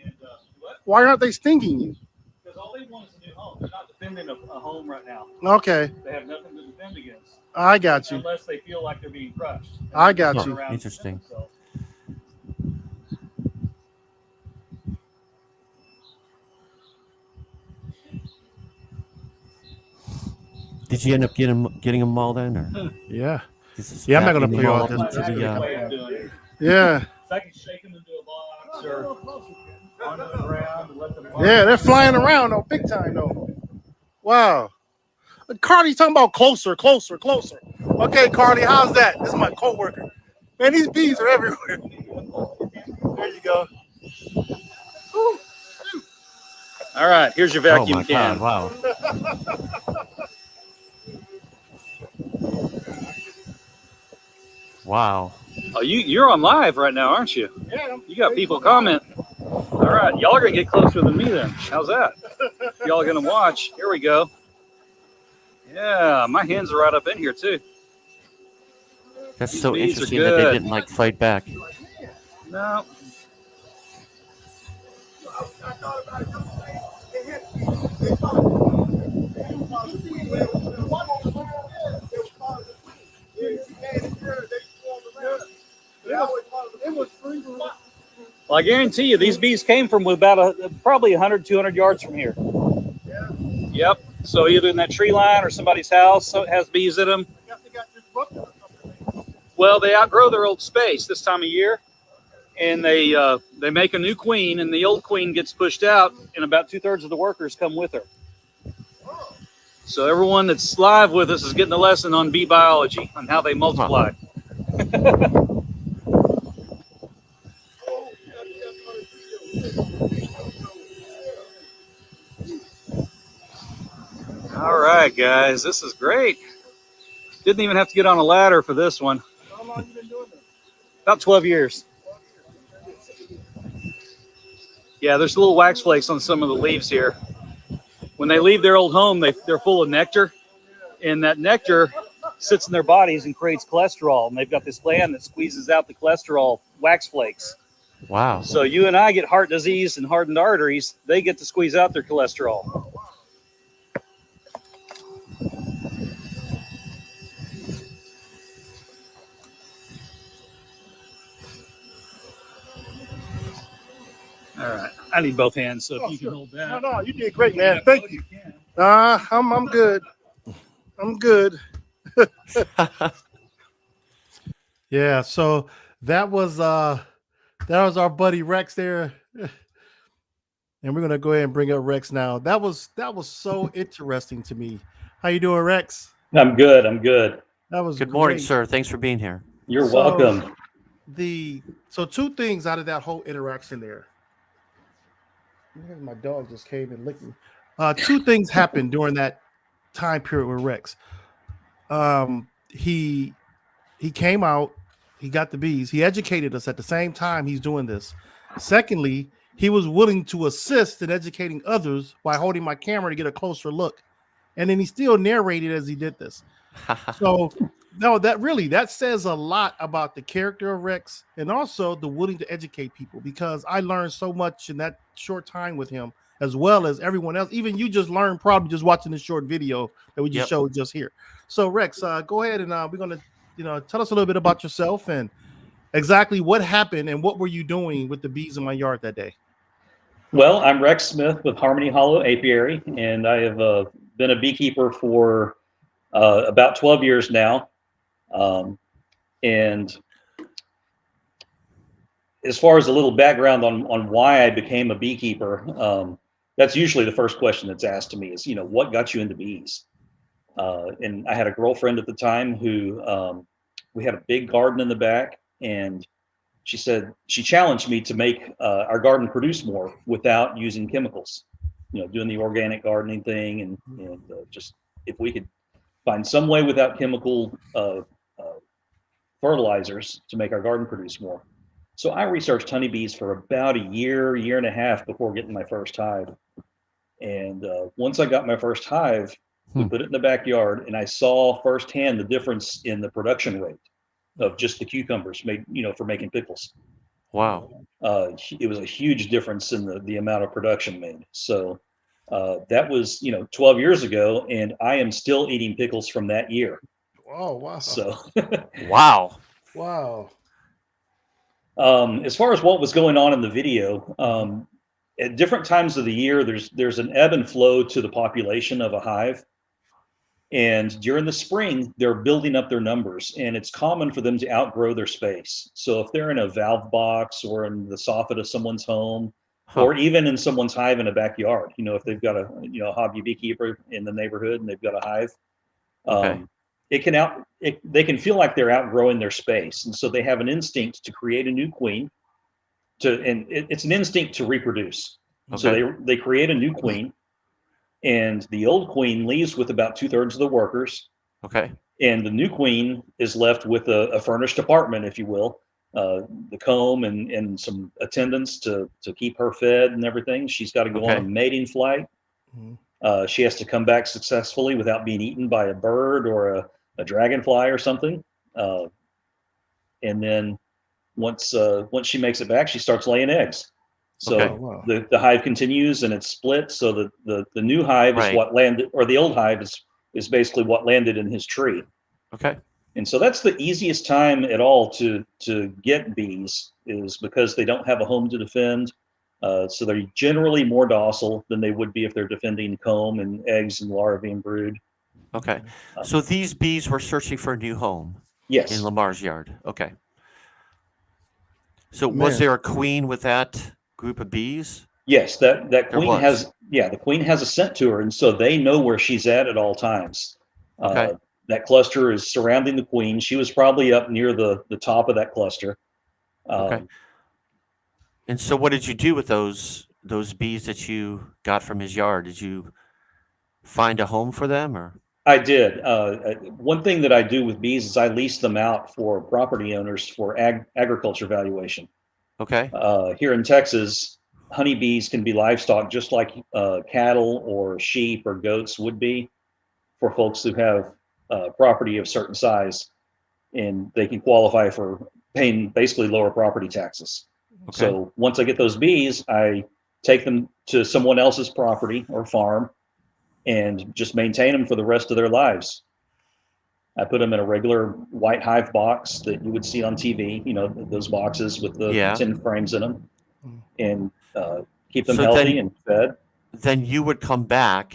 And what? Why aren't they stinging you? Because all they want is a new home. They're not defending a home right now. Okay. They have nothing to defend against. I got you. Unless they feel like they're being crushed. I got you. Interesting. Did you end up getting them all then? Or? Yeah. Yeah, I'm not going to play all this. Yeah. So I can shake them into a box or onto the ground and let them fly. Yeah, they're flying around, though, big time, though. Wow. Carly's talking about closer. Okay, Carly, how's that? This is my coworker. Man, these bees are everywhere. There you go. Ooh. All right, here's your vacuum can. Wow. Wow. Oh, you're on live right now, aren't you? Yeah. You got people comment. All right, y'all are gonna get closer than me then. How's that? Y'all are gonna watch. Here we go. Yeah, my hands are right up in here too. That's These so bees are interesting that they good. didn't like fight back. No. Well, I guarantee you, these bees came from about probably 100, 200 yards from here. Yep. So either in that tree line or somebody's house so it has bees in them. Well, they outgrow their old space this time of year, and they They make a new queen, and the old queen gets pushed out, and about 2/3 of the workers come with her. So everyone that's live with us is getting a lesson on bee biology, on how they multiply. All right, guys, this is great. Didn't even have to get on a ladder for this one. How long you been doing this? About 12 years. Yeah, there's little wax flakes on some of the leaves here. When they leave their old home, they're full of nectar, and that nectar sits in their bodies and creates cholesterol. And they've got this gland that squeezes out the cholesterol wax flakes. Wow. So you and I get heart disease and hardened arteries. They get to squeeze out their cholesterol. All right, I need both hands, so if you can hold that. No, you did great, man. Thank you. I'm good. I'm good. Yeah, so that was our buddy Rex there. And we're gonna go ahead and bring up Rex now. That was so interesting to me. How you doing, Rex? I'm good. I'm good. That was Good morning, great. sir. Thanks for being here. You're So- welcome. So two things out of that whole interaction there. My dog just came and licked me. Two things happened during that time period with Rex. He came out, he got the bees, he educated us at the same time he's doing this. Secondly, he was willing to assist in educating others by holding my camera to get a closer look. And then he still narrated as he did this. So no, that says a lot about the character of Rex and also the willing to educate people, because I learned so much in that short time with him, as well as everyone else. Even you just learned probably just watching this short video that we just showed just here. So Rex, go ahead and we're gonna tell us a little bit about yourself and exactly what happened and what were you doing with the bees in my yard that day. Well, I'm Rex Smith with Harmony Hollow Apiary, and I have been a beekeeper for about 12 years now. And as far as a little background on why I became a beekeeper, that's usually the first question that's asked to me is, what got you into bees? And I had a girlfriend at the time who we had a big garden in the back, and she challenged me to make our garden produce more without using chemicals, doing the organic gardening thing, and just if we could find some way without chemical fertilizers to make our garden produce more. So I researched honeybees for about a year and a half before getting my first hive. And once I got my first hive, we put it in the backyard, and I saw firsthand the difference in the production rate of just the cucumbers made, for making pickles. Wow. It was a huge difference in the amount of production made. So that was, 12 years ago, and I am still eating pickles from that year. Oh, wow. So, Wow. Wow. as far as what was going on in the video, at different times of the year, there's an ebb and flow to the population of a hive. And during the spring, they're building up their numbers, and it's common for them to outgrow their space. So if they're in a valve box or in the soffit of someone's home, or even in someone's hive in a backyard, if they've got a hobby beekeeper in the neighborhood and they've got a hive, they can feel like they're outgrowing their space, and so they have an instinct to create a new queen. It's an instinct to reproduce. Okay. So they create a new queen. And the old queen leaves with about 2/3 of the workers. Okay. And the new queen is left with a furnished apartment, if you will, the comb and some attendants to keep her fed and everything. She's got to go on a mating flight. Mm-hmm. She has to come back successfully without being eaten by a bird or a dragonfly or something. And then once she makes it back, she starts laying eggs. So the hive continues and it's split. So the new hive is what landed, or the old hive is basically what landed in his tree. Okay. And so that's the easiest time at all to get bees, is because they don't have a home to defend. So they're generally more docile than they would be if they're defending comb and eggs and larvae and brood. Okay. So these bees were searching for a new home. Yes. In Lamar's yard. Okay. So was Man. there a queen with that group of bees? Yes, that There queen was. the queen has a scent to her, and so they know where she's at all times. Okay. That cluster is surrounding the queen. She was probably up near the top of that cluster. Okay. And so what did you do with those bees that you got from his yard? Did you find a home for them or? I did. One thing that I do with bees is I lease them out for property owners for agriculture valuation. Okay. Here in Texas, honeybees can be livestock just like cattle or sheep or goats would be for folks who have property of certain size, and they can qualify for paying basically lower property taxes. Okay. So once I get those bees, I take them to someone else's property or farm and just maintain them for the rest of their lives. I put them in a regular white hive box that you would see on TV, those boxes with the Yeah. tin frames in them, and keep them So healthy and fed. then you would come back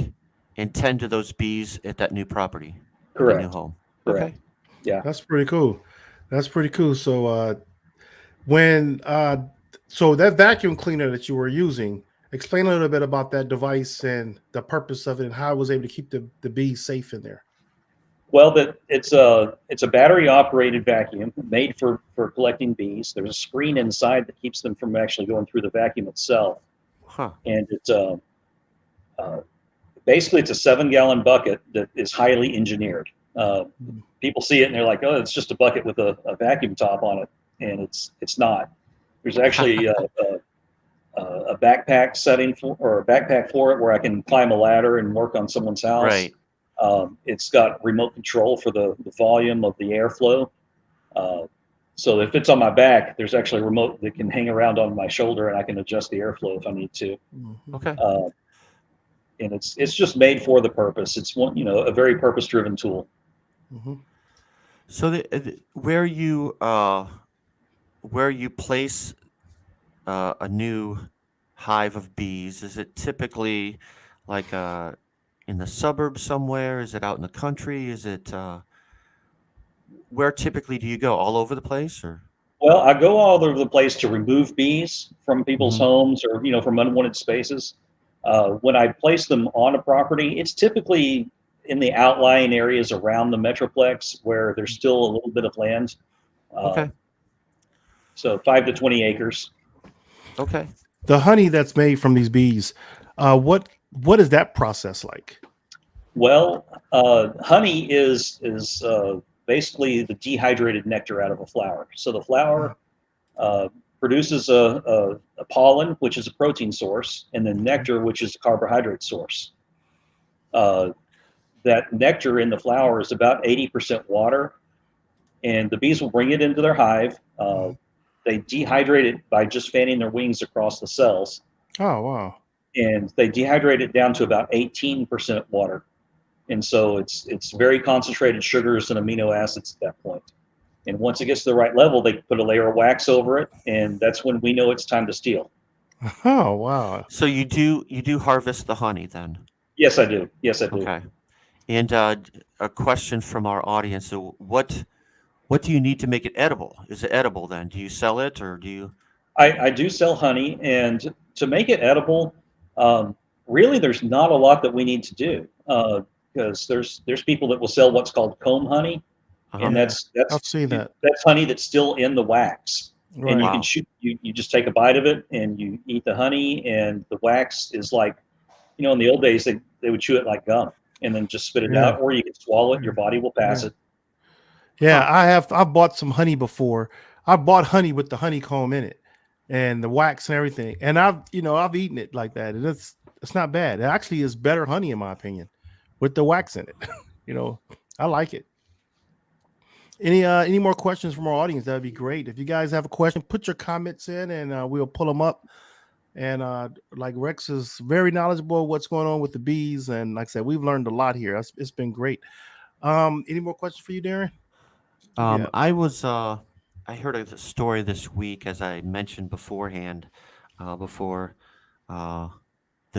and tend to those bees at that new property, at that new Correct. home. Correct. Okay. Yeah. That's pretty cool. That's pretty cool. So when so that vacuum cleaner that you were using, explain a little bit about that device and the purpose of it and how it was able to keep the bees safe in there. Well, it's a battery operated vacuum made for collecting bees. There's a screen inside that keeps them from actually going through the vacuum itself, Huh. and it's basically it's a 7-gallon bucket that is highly engineered. People see it and they're like, "Oh, it's just a bucket with a vacuum top on it," and it's not. There's actually a backpack setting or a backpack for it where I can climb a ladder and work on someone's house. Right. It's got remote control for the volume of the airflow. So if it's on my back, there's actually a remote that can hang around on my shoulder, and I can adjust the airflow if I need to. Okay. And it's just made for the purpose. It's a very purpose-driven tool. So where you place a new hive of bees, is it typically like in the suburbs somewhere? Is it out in the country? Is it where typically do you go? All over the place or? Well, I go all over the place to remove bees from people's Mhm. homes or from unwanted spaces. When I place them on a property, it's typically in the outlying areas around the metroplex where there's still a little bit of land. Okay. So 5 to 20 acres. Okay. The honey that's made from these bees, what is that process like? Well, honey is basically the dehydrated nectar out of a flower. So the flower produces a pollen, which is a protein source, and then nectar, which is a carbohydrate source. That nectar in the flower is about 80% water, and the bees will bring it into their hive. They dehydrate it by just fanning their wings across the cells, Oh, wow. and they dehydrate it down to about 18% water. And so it's very concentrated sugars and amino acids at that point. And once it gets to the right level, they put a layer of wax over it, and that's when we know it's time to steal. Oh, wow. So you do harvest the honey then? Yes, I do. Yes, I do. Okay. And a question from our audience: so what do you need to make it edible? Is it edible then? Do you sell it or do you? I do sell honey, and to make it edible, really, there's not a lot that we need to do because there's people that will sell what's called comb honey, Uh-huh. and Yeah, I've seen that. that's honey that's still in the wax. Right. And you Wow. can shoot. You just take a bite of it and you eat the honey, and the wax is like, in the old days they would chew it like gum and then just spit it Yeah. out, or you can swallow it. Your body will pass Yeah. it. Yeah, I've bought some honey before. I bought honey with the honeycomb in it and the wax and everything. And I've eaten it like that. And it's not bad. It actually is better honey in my opinion with the wax in it. I like it. Any more questions from our audience? That'd be great. If you guys have a question, put your comments in and we'll pull them up. And like Rex is very knowledgeable of what's going on with the bees. And like I said, we've learned a lot here. It's been great. Any more questions for you, Darren? Yeah. I heard a story this week, as I mentioned beforehand, before the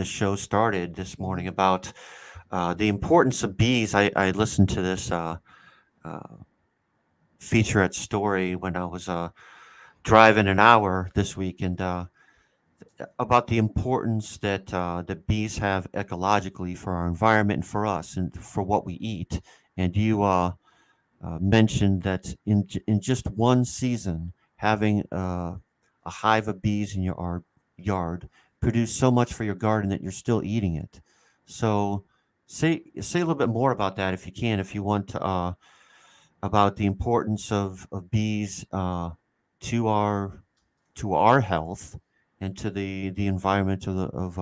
show started this morning, about the importance of bees. I listened to this featurette story when I was driving an hour this week, and about the importance that that bees have ecologically for our environment and for us and for what we eat. And you mentioned that in just one season, having a hive of bees in your yard produced so much for your garden that you're still eating it. So say a little bit more about that if you can, if you want to, about the importance of bees to our health and to the environment of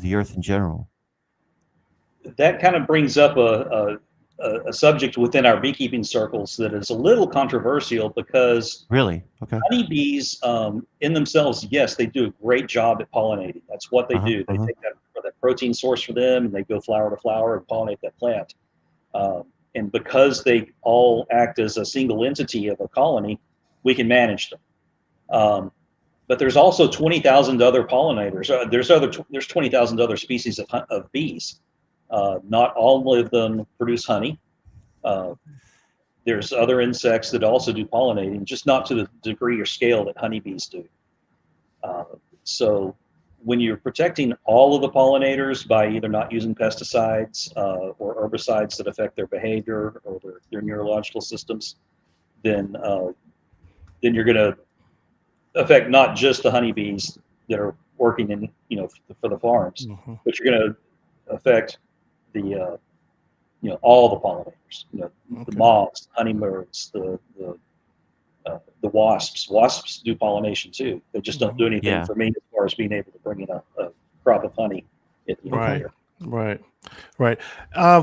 the earth in general. That kind of brings up a subject within our beekeeping circles that is a little controversial because Really? Okay. honeybees, in themselves, yes, they do a great job at pollinating. That's what they Uh-huh. do. They Uh-huh. take that protein source for them, and they go flower to flower and pollinate that plant. And because they all act as a single entity of a colony, we can manage them. But there's also 20,000 other pollinators. There's 20,000 other species of bees. Not all of them produce honey. Uh, there's other insects that also do pollinating, just not to the degree or scale that honeybees do. Uh, so when you're protecting all of the pollinators by either not using pesticides or herbicides that affect their behavior or their neurological systems, then you're going to affect not just the honeybees that are working in for the farms, Mhm. but you're going to affect the all the pollinators, the Okay. moths, hummingbirds, the wasps. Wasps do pollination too. They just don't do anything Yeah. for me as far as being able to bring in a crop of honey at the end of the Right. year. Right.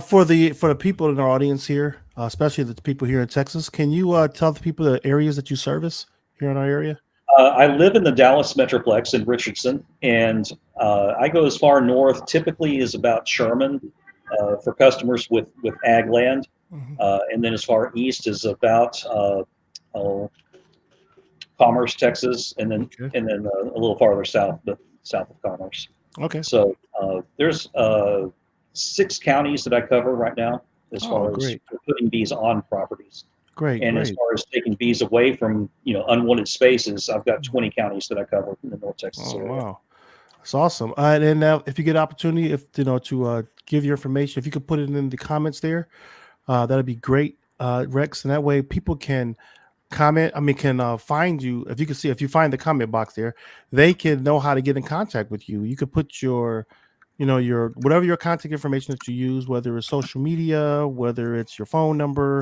For the people in our audience here, especially the people here in Texas, can you tell the people the areas that you service here in our area? I live in the Dallas Metroplex in Richardson, and I go as far north, typically is about Sherman, for customers with ag land, Mhm. and then as far east is about oh, Commerce, Texas, and then Okay. a little farther south, but south of Commerce. Okay. So there's 6 counties that I cover right now as Oh, far as great. putting bees on properties. Great. And as far as taking bees away from unwanted spaces, I've got 20 counties that I cover in the North Texas Oh, area. wow. That's awesome. And now, if you get opportunity, if to give your information, if you could put it in the comments there, that'd be great, Rex. And that way, people can comment. I mean, can find you. If you can see, if you find the comment box there, they can know how to get in contact with you. You could put your whatever your contact information that you use, whether it's social media, whether it's your phone number,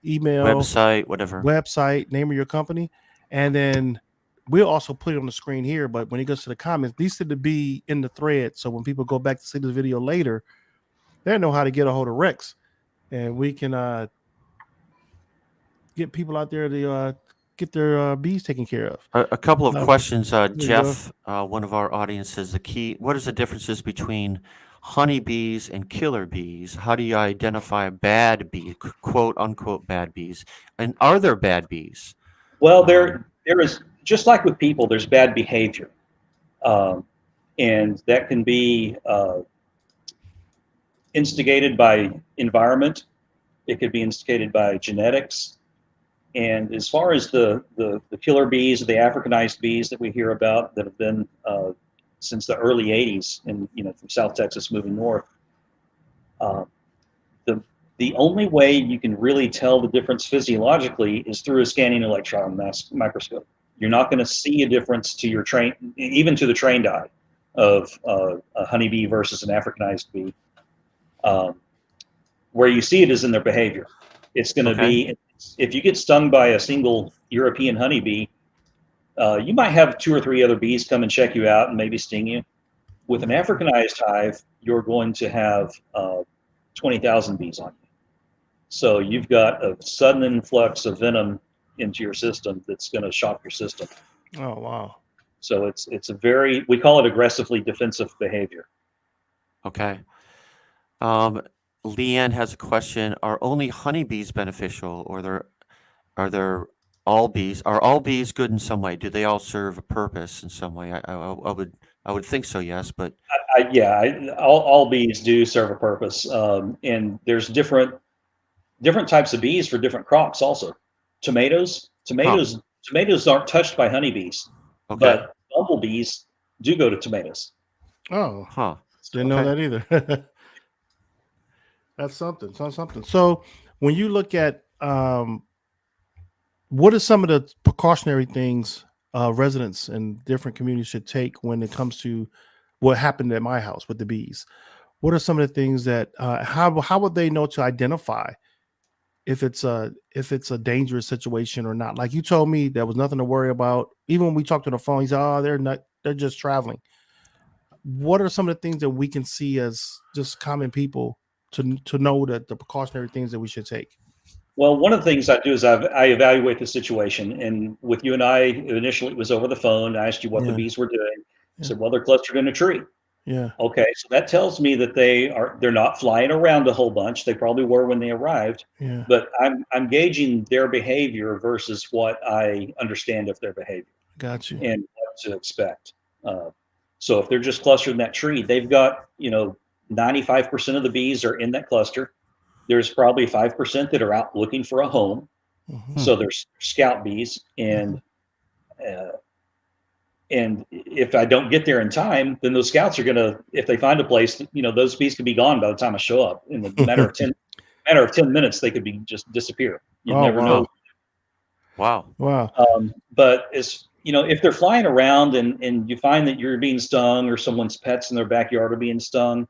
email, Website, whatever. website, name of your company, and then we'll also put it on the screen here. But when it goes to the comments, these need to be in the thread. So when people go back to see this video later, they know how to get a hold of Rex, and we can get people out there to get their bees taken care of. A couple of Uh, questions, there you go. Jeff. One of our audience says the key. What is the differences between honeybees and killer bees? How do you identify bad bees, quote unquote bad bees? And are there bad bees? Well, Um, there is, just like with people, there's bad behavior, um, and that can be instigated by environment. It could be instigated by genetics. And as far as the killer bees, the Africanized bees that we hear about that have been since the early 80s, and from South Texas moving north, uh, the only way you can really tell the difference physiologically is through a scanning electron microscope. You're not going to see a difference to your even to the trained eye, of a honeybee versus an Africanized bee. Where you see it is in their behavior. It's going to Okay. be, if you get stung by a single European honeybee, you might have 2 or 3 other bees come and check you out and maybe sting you. With an Africanized hive, you're going to have 20,000 bees on you. So you've got a sudden influx of venom into your system that's going to shock your system. Oh, wow. So it's we call it aggressively defensive behavior. Okay. Leanne has a question. Are only honeybees beneficial, or are there all bees? Are all bees good in some way? Do they all serve a purpose in some way? I would think so, yes, but All bees do serve a purpose, and there's different types of bees for different crops. Also, tomatoes tomatoes aren't touched by honeybees, Okay. but bumblebees do go to tomatoes. Oh, Huh. didn't know Okay. that either. That's something. Something. So when you look at what are some of the precautionary things residents in different communities should take when it comes to what happened at my house with the bees? What are some of the things that how would they know to identify if it's a dangerous situation or not? Like you told me, there was nothing to worry about. Even when we talked on the phone, he said, "Oh, they're just traveling." What are some of the things that we can see as just common people to know that the precautionary things that we should take? Well, one of the things I do is I evaluate the situation. And with you and I, initially it was over the phone. I asked you what the Yeah, bees were doing. I yeah, said, well, they're clustered in a tree. yeah, Okay, so that tells me that they're not flying around a whole bunch. They probably were when they arrived, yeah. but I'm gauging their behavior versus what I understand of their behavior Got you. and what to expect. Uh, so if they're just clustered in that tree, they've got 95% of the bees are in that cluster. There's probably 5% that are out looking for a home. Hmm. So there's scout bees, uh, and if I don't get there in time, then those scouts are gonna, if they find a place, those bees could be gone by the time I show up. In the matter of 10 minutes, they could be just disappear. You'd Oh never know. Huh. Wow. wow. But if they're flying around and you find that you're being stung or someone's pets in their backyard are being stung,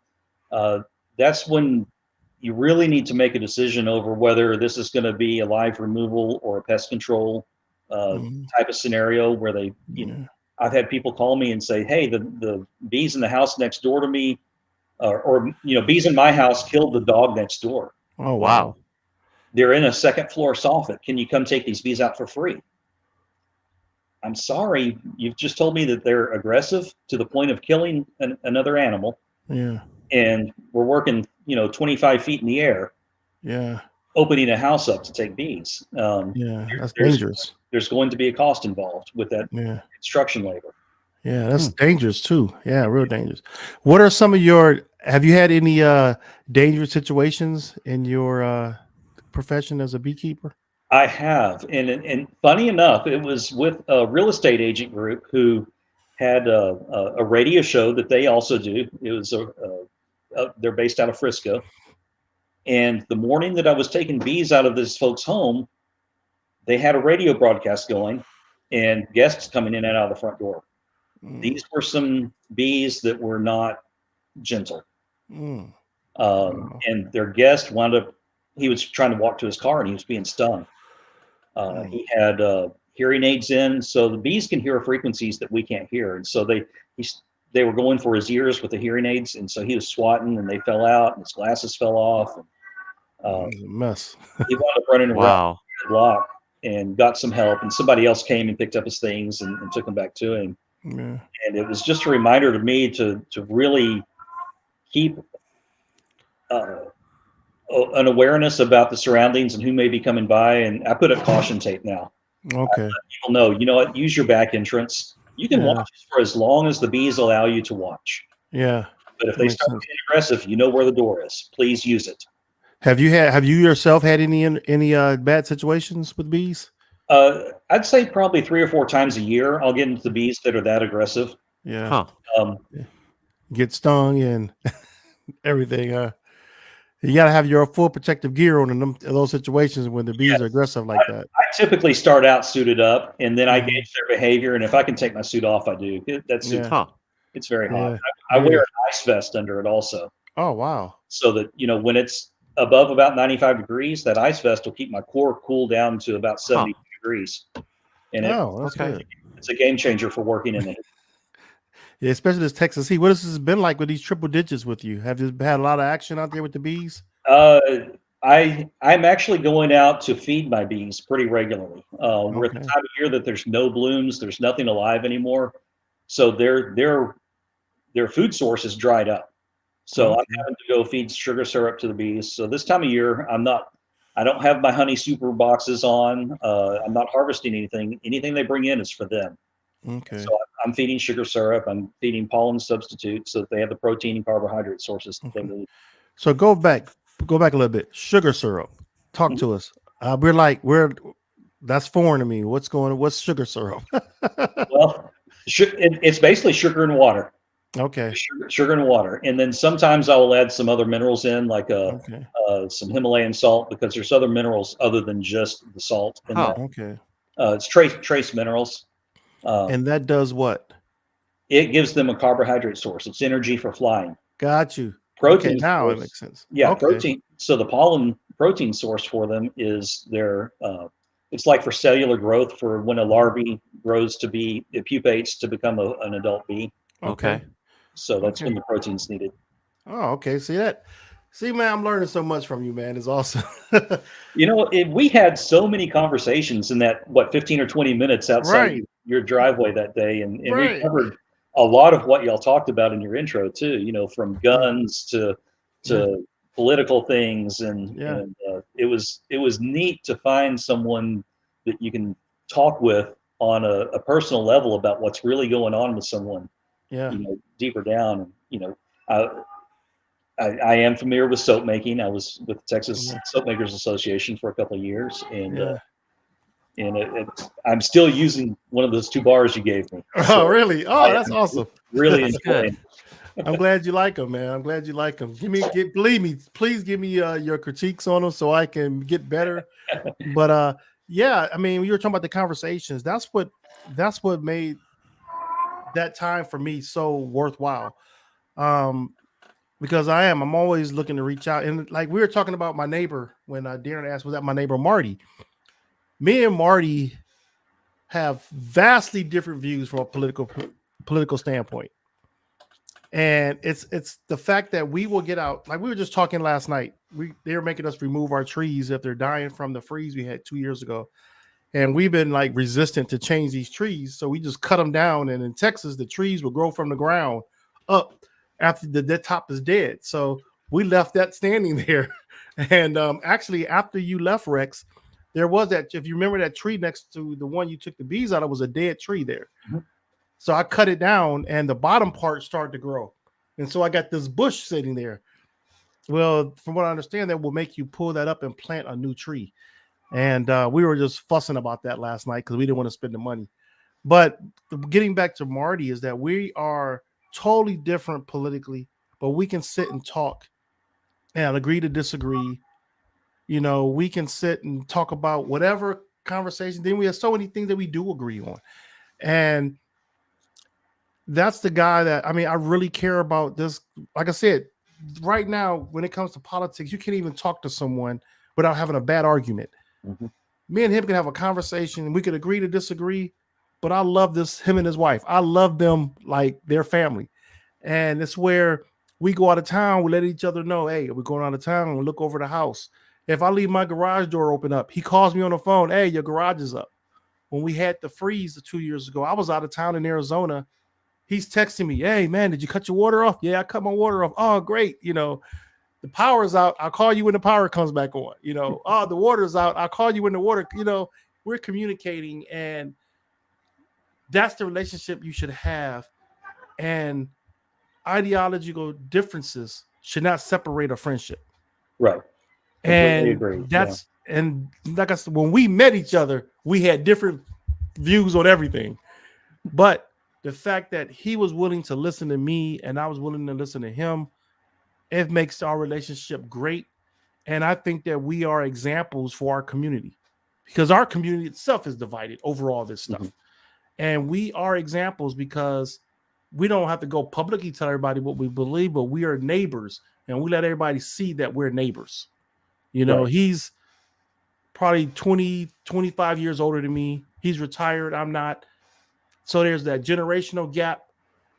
uh, that's when you really need to make a decision over whether this is going to be a live removal or a pest control Mhm. type of scenario where Yeah. I've had people call me and say, hey, the bees in the house next door to me, or bees in my house killed the dog next door. Oh wow. Wow. They're in a second floor soffit. Can you come take these bees out for free? I'm sorry, you've just told me that they're aggressive to the point of killing another animal, Yeah. and we're working, 25 feet in the air, Yeah. opening a house up to take bees. Yeah. That's There's dangerous. there's going to be a cost involved with that Yeah. construction labor. Yeah. That's Hmm. dangerous too. Yeah. Real dangerous. What are some of have you had any dangerous situations in your profession as a beekeeper? I have, and funny enough, it was with a real estate agent group who had a radio show that they also do. It was they're based out of Frisco, and the morning that I was taking bees out of this folks' home, they had a radio broadcast going, and guests coming in and out of the front door. Mm. These were some bees that were not gentle, Mm. Wow. and their guest wound up. He was trying to walk to his car, and he was being stung. Mm. He had hearing aids in, so the bees can hear frequencies that we can't hear, and so they were going for his ears with the hearing aids, and so he was swatting, and they fell out, and his glasses fell off. And, It's a mess. he wound up running around Wow. the block and got some help, and somebody else came and picked up his things and took him back to him. Yeah. And it was just a reminder to me to really keep uh, an awareness about the surroundings and who may be coming by. And I put up caution tape now. Okay. People know, what, use your back entrance. You can Yeah. watch for as long as the bees allow you to watch. Yeah. But if That they makes start sense. getting aggressive, you know where the door is. Please use it. Have you yourself had any bad situations with bees? I'd say probably 3 or 4 times a year, I'll get into the bees that are that aggressive. Yeah. Huh. Um, Get stung and everything. You got to have your full protective gear on in those situations when the bees are aggressive like that. I typically start out suited up, and then I Mhm. gauge their behavior. And if I can take my suit off, I do. That suit's Yeah. Huh. it's very hot. Yeah. I wear Yeah. an ice vest under it also, Oh wow. so that when it's above about 95 degrees, that ice vest will keep my core cool down to about Huh. 70 degrees, and Oh, that's Okay. good. it's a game changer for working in the heat. Yeah, especially this Texas heat. What has this been like with these triple digits with you? Have you had a lot of action out there with the bees? Uh, I'm actually going out to feed my bees pretty regularly. We're at the Okay. time of year that there's no blooms, there's nothing alive anymore, so their food source is dried up. So I'm Okay. having to go feed sugar syrup to the bees. So this time of year, I don't have my honey super boxes on. I'm not harvesting anything. Anything they bring in is for them. Okay. So I'm feeding sugar syrup. I'm feeding pollen substitutes so that they have the protein and carbohydrate sources that they Okay. need. So go back a little bit. Sugar syrup. Talk Mhm. to us. We're That's foreign to me. What's sugar syrup? Well, it's basically sugar and water. Okay. Sugar and water, and then sometimes I will add some other minerals in, like Okay. some Himalayan salt, because there's other minerals other than just the salt in Huh. that. Okay. It's trace minerals. And that does what? It gives them a carbohydrate source. It's energy for flying. Got you. Okay, Protein now it source, makes sense. yeah, Okay. protein. So the pollen protein source for them is their. It's like for cellular growth, for when a larvae grows to be, it pupates to become an adult bee. Okay. So that's Okay. when the protein's needed. Oh, okay. See, man, I'm learning so much from you, man. It's awesome. We had so many conversations in that 15 or 20 minutes outside Right. your driveway that day, and we Right. covered a lot of what y'all talked about in your intro too. From guns to Yeah. political things, and Yeah. it was neat to find someone that you can talk with on a personal level about what's really going on with someone, Yeah. deeper down. I am familiar with soap making. I was with the Texas Yeah. Soap Makers Association for a couple of years, and Yeah. I'm still using one of those 2 bars you gave me. Oh, So really? Oh, I that's am awesome. really That's enjoying. good. I'm glad you like them, man. I'm glad you like them. Believe me, please give me your critiques on them so I can get better. But yeah, I mean, you were talking about the conversations. That's what made that time for me so worthwhile. Because I'm always looking to reach out. And like we were talking about my neighbor when Darren asked, was that my neighbor Marty? Me and Marty have vastly different views from a political standpoint. And it's the fact that we will get out, like we were just talking last night. They were making us remove our trees if they're dying from the freeze we had 2 years ago. And we've been like resistant to change these trees. So we just cut them down. And in Texas, the trees will grow from the ground up after the top is dead. So we left that standing there. And actually, after you left, Rex, there was that, if you remember that tree next to the one you took the bees out of, was a dead tree there. Mhm. So I cut it down and the bottom part started to grow. And so I got this bush sitting there. Well, from what I understand, that will make you pull that up and plant a new tree. And we were just fussing about that last night because we didn't want to spend the money. But getting back to Marty is that we are totally different politically, but we can sit and talk and agree to disagree. We can sit and talk about whatever conversation. Then we have so many things that we do agree on. And that's the guy that, I mean, I really care about this. Like I said, right now, when it comes to politics, you can't even talk to someone without having a bad argument. Mhm. Me and him can have a conversation. We could agree to disagree, but I love him and his wife. I love them like their family. And it's where we go out of town, we let each other know, hey, we're going out of town and look over the house. If I leave my garage door open up, he calls me on the phone, hey, your garage is up. When we had the freeze 2 years ago, I was out of town in Arizona. He's texting me, hey, man, did you cut your water off? Yeah, I cut my water off. Oh, great. The power's out. I'll call you when the power comes back on. Oh, the water's out. I'll call you when the water, we're communicating. And that's the relationship you should have. And ideological differences should not separate a friendship. Right. Completely agree. And like I said, when we met each other, we had different views on everything. But the fact that he was willing to listen to me and I was willing to listen to him, it makes our relationship great. And I think that we are examples for our community because our community itself is divided over all this stuff. Mm-hmm. And we are examples because we don't have to go publicly tell everybody what we believe, but we are neighbors and we let everybody see that we're neighbors. Right. He's probably 20, 25 years older than me. He's retired. I'm not. So there's that generational gap.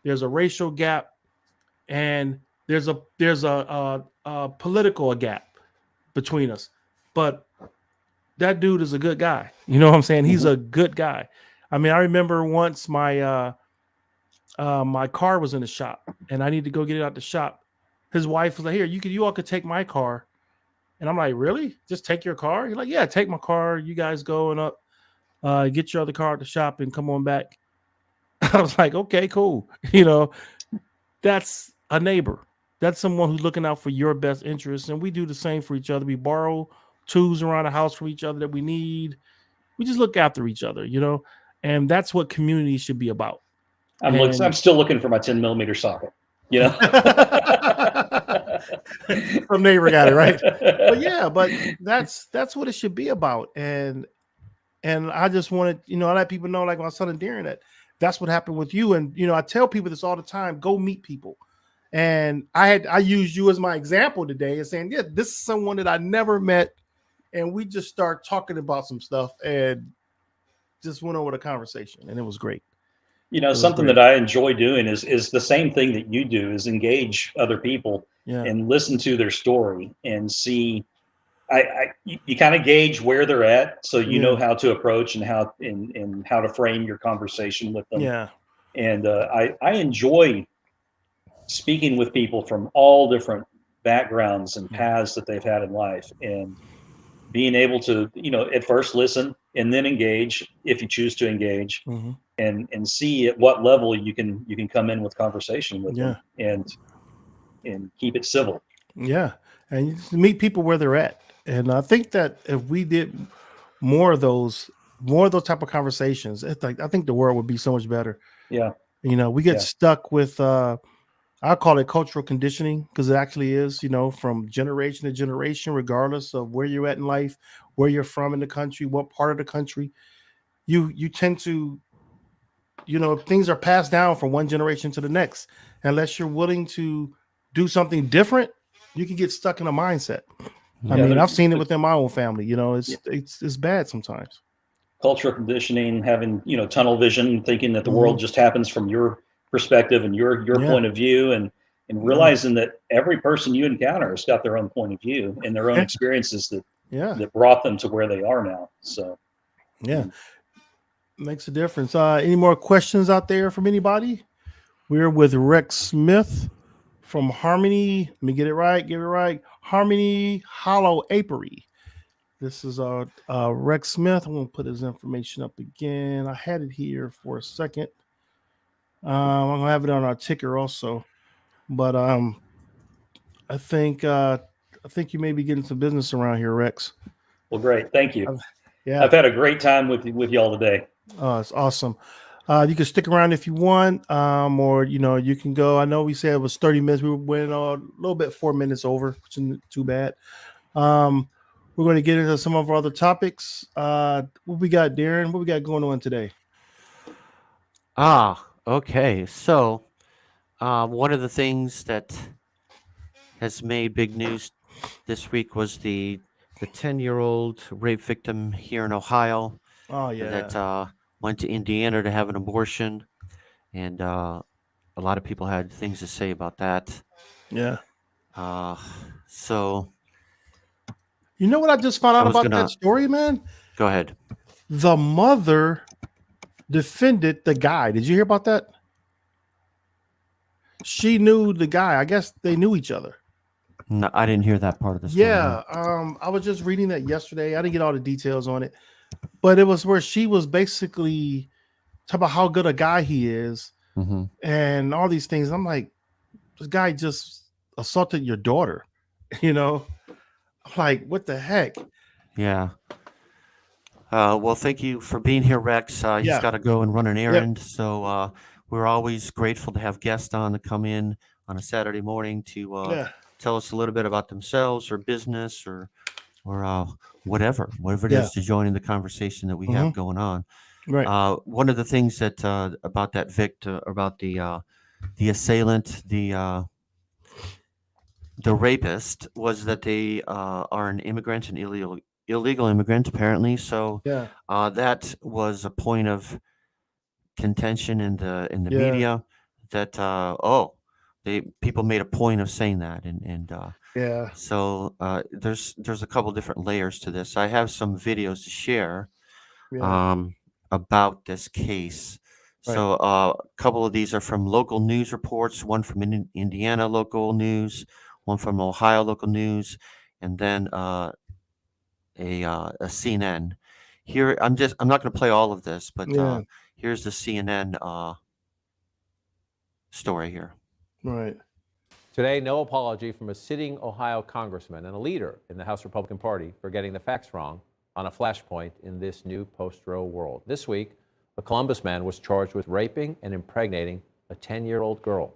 There's a racial gap, and there's a political gap between us. But that dude is a good guy. You know what I'm saying? He's a good guy. I mean, I remember once my car was in the shop, and I need to go get it out the shop. His wife was like, "Here, you all could take my car." And I'm like, "Really? Just take your car?" He's like, "Yeah, take my car. You guys go and up, get your other car at the shop and come on back." I was like, "Okay, cool." That's a neighbor. That's someone who's looking out for your best interests. And we do the same for each other. We borrow tools around the house from each other that we need. we just look after each other, you know, and that's what community should be about. I'm still looking for my 10mm socket, you know. Some neighbor got it right. But yeah, but that's what it should be about. And I just wanted, you know, I let people know, like my son and Darren, that that's what happened with you. And you know, I tell people this all the time: go meet people. And I used you as my example today, and saying, yeah, this is someone that I never met, and we just start talking about some stuff and just went over the conversation, and it was great. You know, something that I enjoy doing is the same thing that you do, is engage other people and listen to their story and see. You kind of gauge where they're at, so you know how to approach and how to frame your conversation with them. Yeah. And I enjoy speaking with people from all different backgrounds and paths that they've had in life, and being able to, you know, at first listen and then engage if you choose to engage, and see at what level you can come in with conversation with them and keep it civil. Yeah, and you just meet people where they're at. And I think that if we did more of those type of conversations, it's like, I think the world would be so much better. Yeah. You know, we get stuck with I call it cultural conditioning, because it actually is, you know, from generation to generation, regardless of where you're at in life, where you're from in the country, what part of the country, you tend to, you know, things are passed down from one generation to the next. Unless you're willing to do something different, you can get stuck in a mindset. I mean, I've seen it within my own family. You know, it's bad sometimes. Cultural conditioning, having, you know, tunnel vision, thinking that the world just happens from your perspective and your point of view, and realizing that every person you encounter has got their own point of view and their own experiences that brought them to where they are now. So makes a difference. Any more questions out there from anybody? We're with Rex Smith from Harmony. Let me get it right. Harmony Hollow Apiary. This is Rex Smith. I'm gonna put his information up again. I had it here for a second. I'm gonna have it on our ticker also, but I think you may be getting some business around here, Rex. Well, great, thank you. Yeah, I've had a great time with y'all today. Oh, it's awesome. You can stick around if you want, or you know, you can go. I know we said it was 30 minutes. We went a little bit 4 minutes over, which isn't too bad. We're going to get into some of our other topics. What we got, Darren? What we got going on today? Okay. So, one of the things that has made big news this week was the 10-year-old rape victim here in Ohio. Oh yeah. That went to Indiana to have an abortion, and a lot of people had things to say about that. Yeah. So, you know what I just found out about that story, man? Go ahead. The mother defended the guy. Did you hear about that? She knew the guy. I guess they knew each other. No, I didn't hear that part of the story. Yeah. I was just reading that yesterday. I didn't get all the details on it, but it was where she was basically talking about how good a guy he is and all these things. I'm like, this guy just assaulted your daughter, you know? I'm like, what the heck? Yeah. Well, thank you for being here, Rex. He's got to go and run an errand. So we're always grateful to have guests on to come in on a Saturday morning to tell us a little bit about themselves or business or whatever it is, to join in the conversation that we have going on. Right. One of the things that about that about the assailant, the rapist, was that they are an immigrant, an illegal immigrant, apparently. So that was a point of contention in the media. That people made a point of saying that, and so there's a couple different layers to this. I have some videos to share about this case. So a couple of these are from local news reports, one from Indiana local news, one from Ohio local news, and then a CNN. Here, I'm not going to play all of this, but here's the CNN story here. Right. Today, no apology from a sitting Ohio congressman and a leader in the House Republican Party for getting the facts wrong on a flashpoint in this new post-Roe world. This week, a Columbus man was charged with raping and impregnating a 10-year-old girl.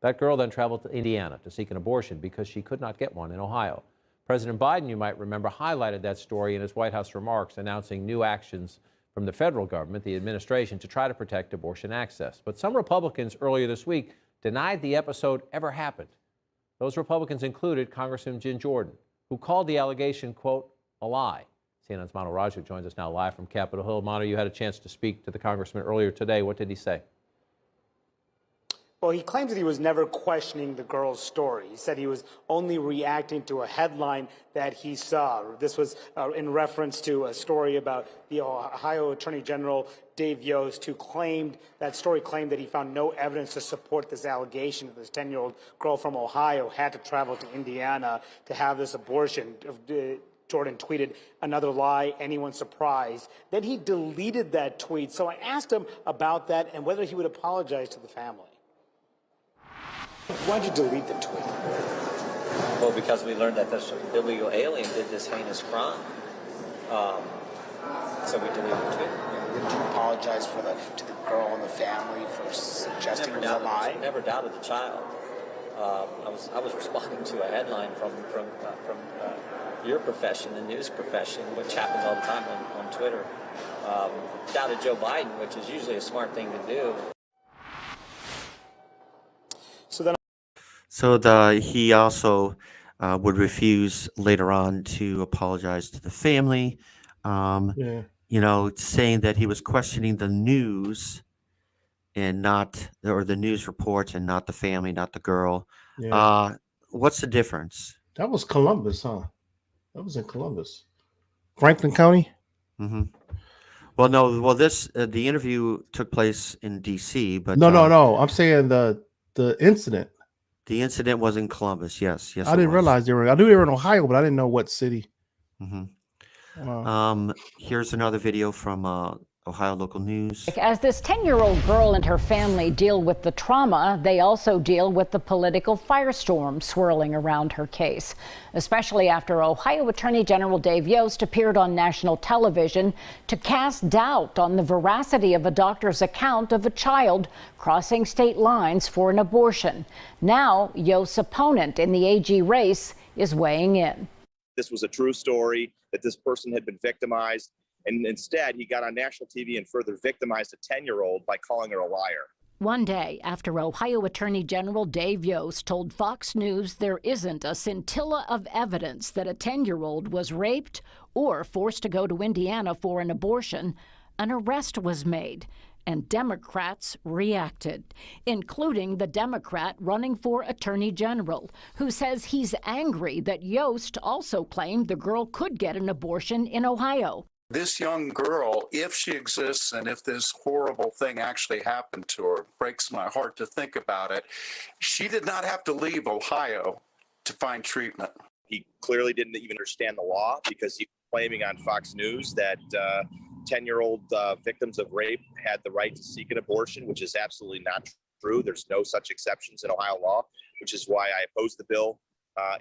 That girl then traveled to Indiana to seek an abortion because she could not get one in Ohio. President Biden, you might remember, highlighted that story in his White House remarks, announcing new actions from the federal government, the administration, to try to protect abortion access. But some Republicans earlier this week denied the episode ever happened. Those Republicans included Congressman Jim Jordan, who called the allegation, quote, a lie. CNN's Manu Raju joins us now live from Capitol Hill. Manu, you had a chance to speak to the congressman earlier today. What did he say? Well, he claims that he was never questioning the girl's story. He said he was only reacting to a headline that he saw. This was in reference to a story about the Ohio Attorney General Dave Yost, who claimed that he found no evidence to support this allegation that this 10-year-old girl from Ohio had to travel to Indiana to have this abortion. Jordan tweeted, "Another lie, anyone surprised?" Then he deleted that tweet. So I asked him about that and whether he would apologize to the family. Why'd you delete the tweet? Well, because we learned that this illegal alien did this heinous crime. So we deleted the tweet. Did you apologize to the girl and the family for suggesting it was a lie? Never doubted the child. I was responding to a headline from your profession, the news profession, which happens all the time on Twitter. Doubted Joe Biden, which is usually a smart thing to do. He also would refuse later on to apologize to the family, saying that he was questioning the news and the news report and not the family, not the girl. Yeah. What's the difference? That was Columbus, huh? That was in Columbus. Franklin County? Mm-hmm. Well, no. Well, the interview took place in D.C., but No. I'm saying the incident. The incident was in Columbus. Yes. I didn't realize they were. I knew they were in Ohio, but I didn't know what city. Mm-hmm. Wow. Here's another video from Ohio local news. As this 10-year-old girl and her family deal with the trauma, they also deal with the political firestorm swirling around her case, especially after Ohio Attorney General Dave Yost appeared on national television to cast doubt on the veracity of a doctor's account of a child crossing state lines for an abortion. Now, Yost's opponent in the AG race is weighing in. This was a true story, that this person had been victimized. And instead, he got on national TV and further victimized a 10-year-old by calling her a liar. One day after Ohio Attorney General Dave Yost told Fox News there isn't a scintilla of evidence that a 10-year-old was raped or forced to go to Indiana for an abortion, an arrest was made. And Democrats reacted, including the Democrat running for Attorney General, who says he's angry that Yost also claimed the girl could get an abortion in Ohio. This young girl, if she exists and if this horrible thing actually happened to her, it breaks my heart to think about it. She did not have to leave Ohio to find treatment. He clearly didn't even understand the law because he was claiming on Fox News that 10-year-old victims of rape had the right to seek an abortion, which is absolutely not true. There's no such exceptions in Ohio law, which is why I opposed the bill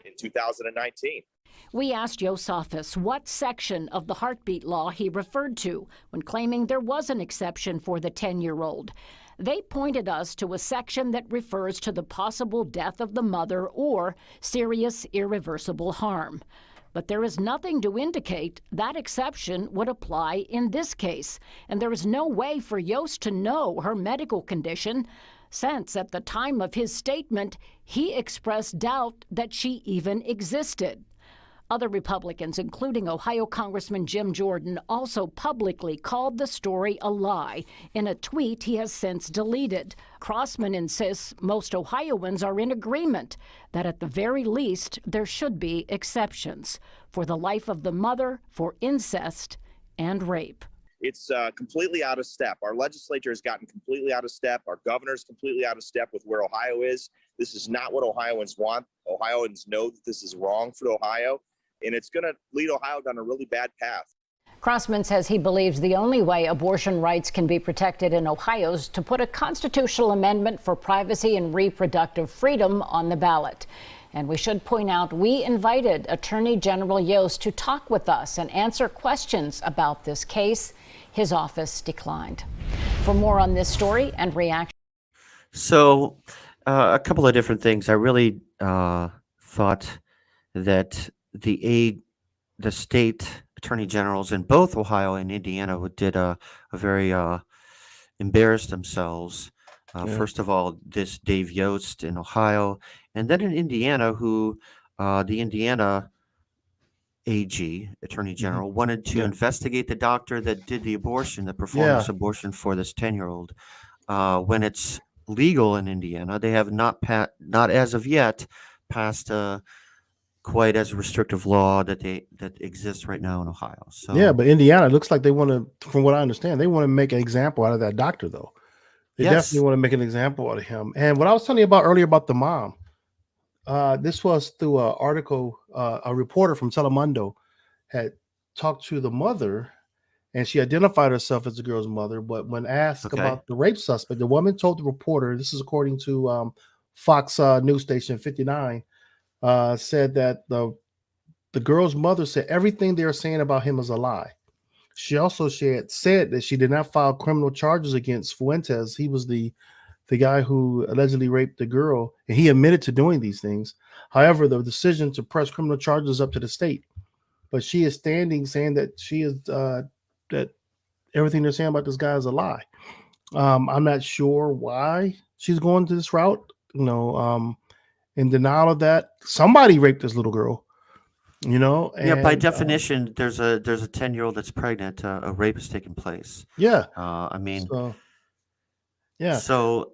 in 2019. We asked Yost's office what section of the heartbeat law he referred to when claiming there was an exception for the 10-year-old. They pointed us to a section that refers to the possible death of the mother or serious irreversible harm. But there is nothing to indicate that exception would apply in this case, and there is no way for Yost to know her medical condition, since at the time of his statement, he expressed doubt that she even existed. Other Republicans, including Ohio Congressman Jim Jordan, also publicly called the story a lie in a tweet he has since deleted. Crossman insists most Ohioans are in agreement that at the very least there should be exceptions for the life of the mother, for incest, and rape. It's completely out of step. Our legislature has gotten completely out of step. Our governor's completely out of step with where Ohio is. This is not what Ohioans want. Ohioans know that this is wrong for Ohio, and it's going to lead Ohio down a really bad path. Crossman says he believes the only way abortion rights can be protected in Ohio is to put a constitutional amendment for privacy and reproductive freedom on the ballot. And we should point out, we invited Attorney General Yost to talk with us and answer questions about this case. His office declined. For more on this story and reaction. So, a couple of different things. I really thought that the state attorney generals in both Ohio and Indiana did a very embarrassed themselves. First of all, this Dave Yost in Ohio, and then in Indiana, who the Indiana AG, Attorney General, wanted to investigate the doctor that did the abortion, that performed this abortion for this 10-year-old. When it's legal in Indiana, they have not as of yet passed quite as restrictive law that exists right now in Ohio. So yeah, but Indiana, it looks like they want to, from what I understand, they want to make an example out of that doctor, though. They definitely want to make an example out of him. And what I was telling you about earlier about the mom, this was through an article, a reporter from Telemundo had talked to the mother, and she identified herself as the girl's mother. But when asked about the rape suspect, the woman told the reporter, this is according to Fox News Station 59, said that the girl's mother said everything they're saying about him is a lie. She also said that she did not file criminal charges against Fuentes. He was the guy who allegedly raped the girl, and he admitted to doing these things. However, the decision to press criminal charges is up to the state. But she is standing saying that she is that everything they're saying about this guy is a lie. I'm not sure why she's going to this route. In denial of that, somebody raped this little girl. And, by definition, there's a 10-year-old that's pregnant. A rape has taken place. Yeah. I mean, yeah. So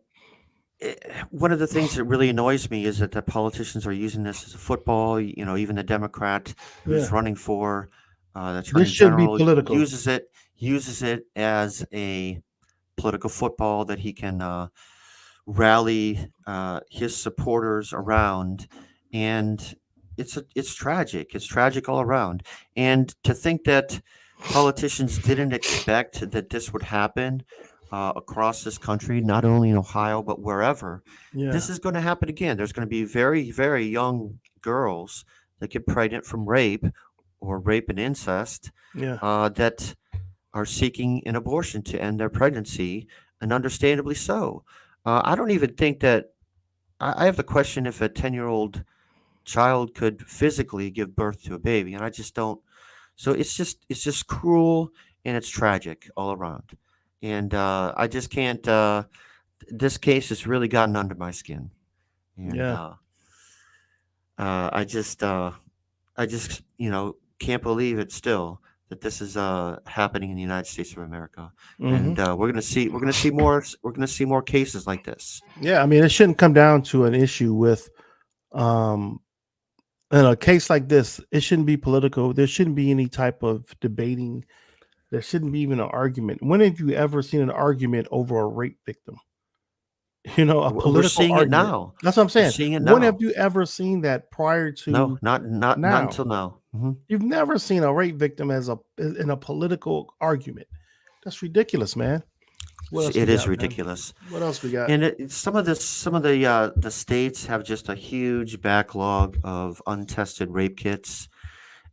one of the things that really annoys me is that the politicians are using this as a football. Even the Democrat who's running for the attorney general uses it as a political football that he can rally his supporters around, and it's tragic. It's tragic all around. And to think that politicians didn't expect that this would happen across this country, not only in Ohio, but wherever, this is going to happen again. There's going to be very, very young girls that get pregnant from rape or rape and incest that are seeking an abortion to end their pregnancy, and understandably so. I don't even think that I have the question if a 10-year-old child could physically give birth to a baby, and I just don't. So it's just cruel, and it's tragic all around. And I just can't. This case has really gotten under my skin, and I just can't believe it still that this is happening in the United States of America. And we're gonna see more cases like this. Yeah, I mean, it shouldn't come down to an issue with in a case like this. It shouldn't be political. There shouldn't be any type of debating. There shouldn't be even an argument. When have you ever seen an argument over a rape victim? A political We're seeing argument. it now. That's what I'm saying. We're seeing it When now. have you ever seen that prior to? No, not until now. You've never seen a rape victim in a political argument. That's ridiculous, man. It is ridiculous. What else we got? And some of the states have just a huge backlog of untested rape kits,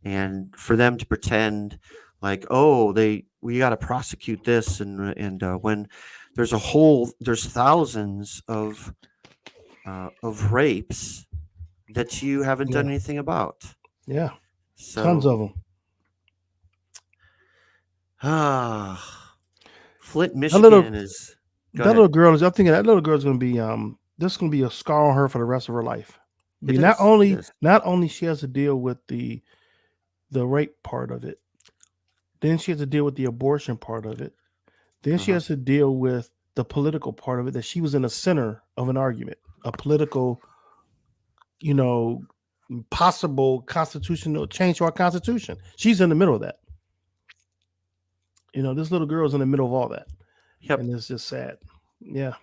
and for them to pretend like, we got to prosecute this, and when there's thousands of rapes that you haven't done anything about. Yeah, so, tons of them. Flint, Michigan that little girl is. I'm thinking that little girl's going to be this is going to be a scar on her for the rest of her life. Not only she has to deal with the rape part of it, then she has to deal with the abortion part of it. Then she has to deal with the political part of it, that she was in the center of an argument, a political, possible constitutional change to our Constitution. She's in the middle of that. This little girl is in the middle of all that. Yep. And it's just sad. Yeah.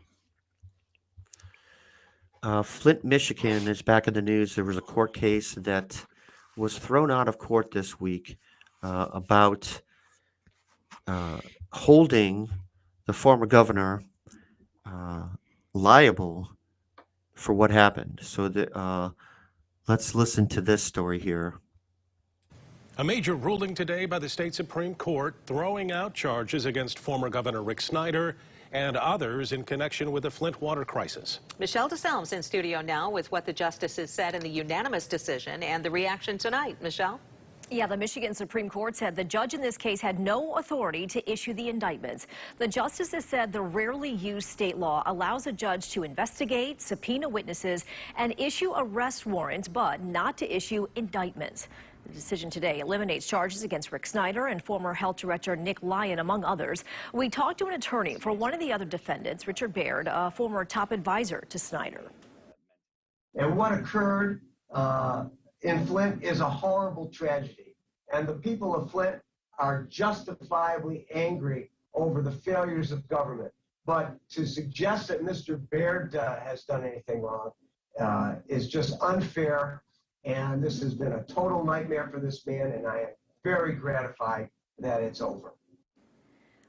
Flint, Michigan is back in the news. There was a court case that was thrown out of court this week about holding the former governor liable for what happened. So Let's listen to this story here. A major ruling today by the state Supreme Court throwing out charges against former Governor Rick Snyder and others in connection with the Flint water crisis. Michelle DeSalm's in studio now with what the justices said in the unanimous decision and the reaction tonight. Michelle? Yeah, the Michigan Supreme Court said the judge in this case had no authority to issue the indictments. The justices said the rarely used state law allows a judge to investigate, subpoena witnesses, and issue arrest warrants, but not to issue indictments. The decision today eliminates charges against Rick Snyder and former health director Nick Lyon, among others. We talked to an attorney for one of the other defendants, Richard Baird, a former top advisor to Snyder. And what occurred in Flint is a horrible tragedy. And the people of Flint are justifiably angry over the failures of government. But to suggest that Mr. Baird has done anything wrong is just unfair. And this has been a total nightmare for this man, and I am very gratified that it's over.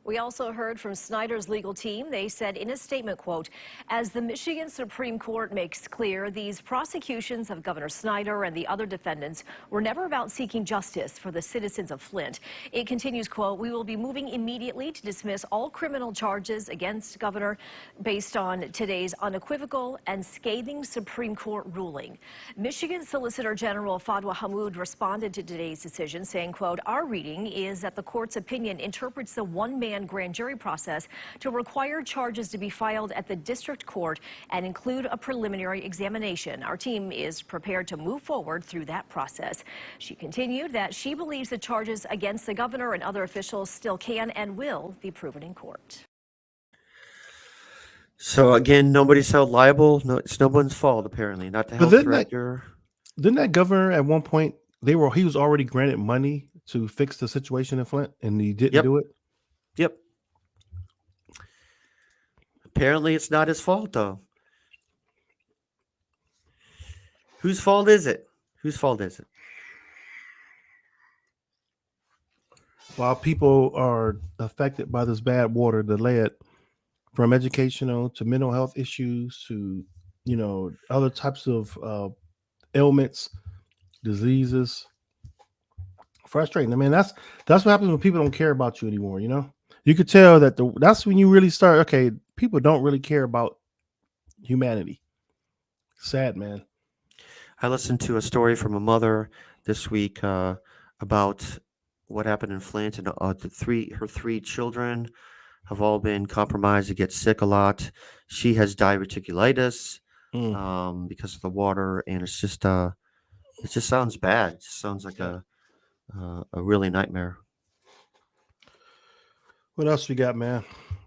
We also heard from Snyder's legal team. They said in a statement, quote, as the Michigan Supreme Court makes clear, these prosecutions of Governor Snyder and the other defendants were never about seeking justice for the citizens of Flint. It continues, quote, we will be moving immediately to dismiss all criminal charges against Governor based on today's unequivocal and scathing Supreme Court ruling. Michigan Solicitor General Fadwa Hammoud responded to today's decision, saying, quote, our reading is that the court's opinion interprets the one-man grand jury process to require charges to be filed at the district court and include a preliminary examination. Our team is prepared to move forward through that process. She continued that she believes the charges against the governor and other officials still can and will be proven in court. So again, nobody's held liable. No, it's no one's fault apparently. Not the health director. Didn't that governor at one point he was already granted money to fix the situation in Flint, and he didn't do it? Yep. Apparently, it's not his fault, though. Whose fault is it? Whose fault is it? While people are affected by this bad water, the lead, from educational to mental health issues to, other types of ailments, diseases. Frustrating. I mean, that's what happens when people don't care about you anymore, You could tell that that's when you really start, okay, people don't really care about humanity. Sad, man. I listened to a story from a mother this week about what happened in Flint, and her three children have all been compromised to get sick a lot. She has diverticulitis because of the water, and it's just it just sounds bad. It just sounds like a really nightmare. What else we got, man?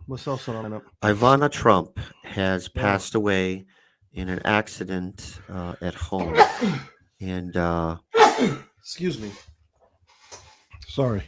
What's else on up? Ivana Trump has passed away in an accident at home, and excuse me. Sorry,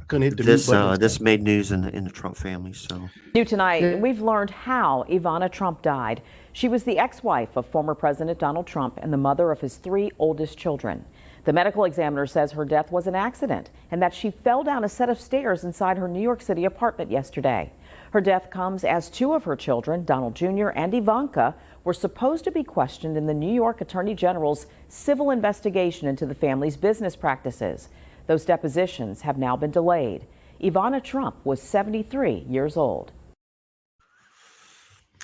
I couldn't hit the this. mute button. This made news in the Trump family. So new tonight, we've learned how Ivana Trump died. She was the ex-wife of former President Donald Trump and the mother of his 3 oldest children. The medical examiner says her death was an accident and that she fell down a set of stairs inside her New York City apartment yesterday. Her death comes as 2 of her children, Donald Jr. and Ivanka, were supposed to be questioned in the New York Attorney General's civil investigation into the family's business practices. Those depositions have now been delayed. Ivana Trump was 73 years old.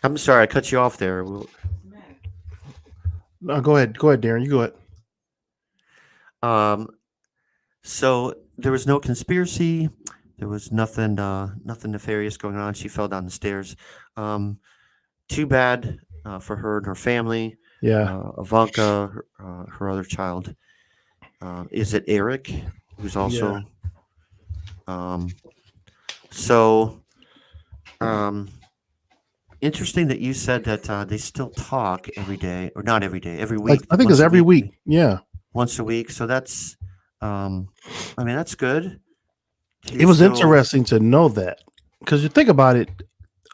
I'm sorry, I cut you off there. No, go ahead, Darren. You go ahead. So there was no conspiracy. There was nothing nefarious going on. She fell down the stairs. Too bad for her and her family. Yeah. Ivanka, her other child. Is it Eric, who's also? Interesting that you said that they still talk every day, or not every day, every week. I think it's every week. Yeah. Once a week. So that's, that's good. It was interesting to know that, because you think about it,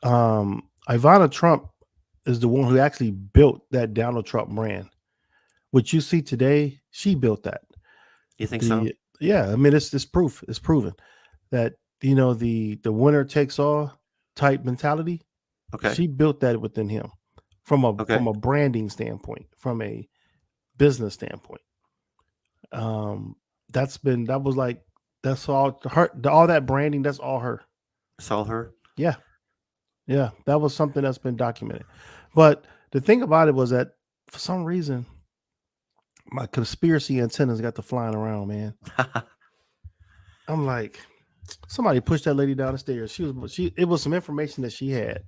Ivana Trump is the one who actually built that Donald Trump brand. What you see today, she built that. You think so? Yeah. I mean, it's proof. It's proven that, the winner takes all type mentality. Okay. She built that within him from a branding standpoint, from a business standpoint. That's all her, all that branding, that's all her. It's all her. Yeah. Yeah. That was something that's been documented. But the thing about it was that for some reason, my conspiracy antennas got to flying around, man. I'm like, somebody pushed that lady down the stairs. It was some information that she had,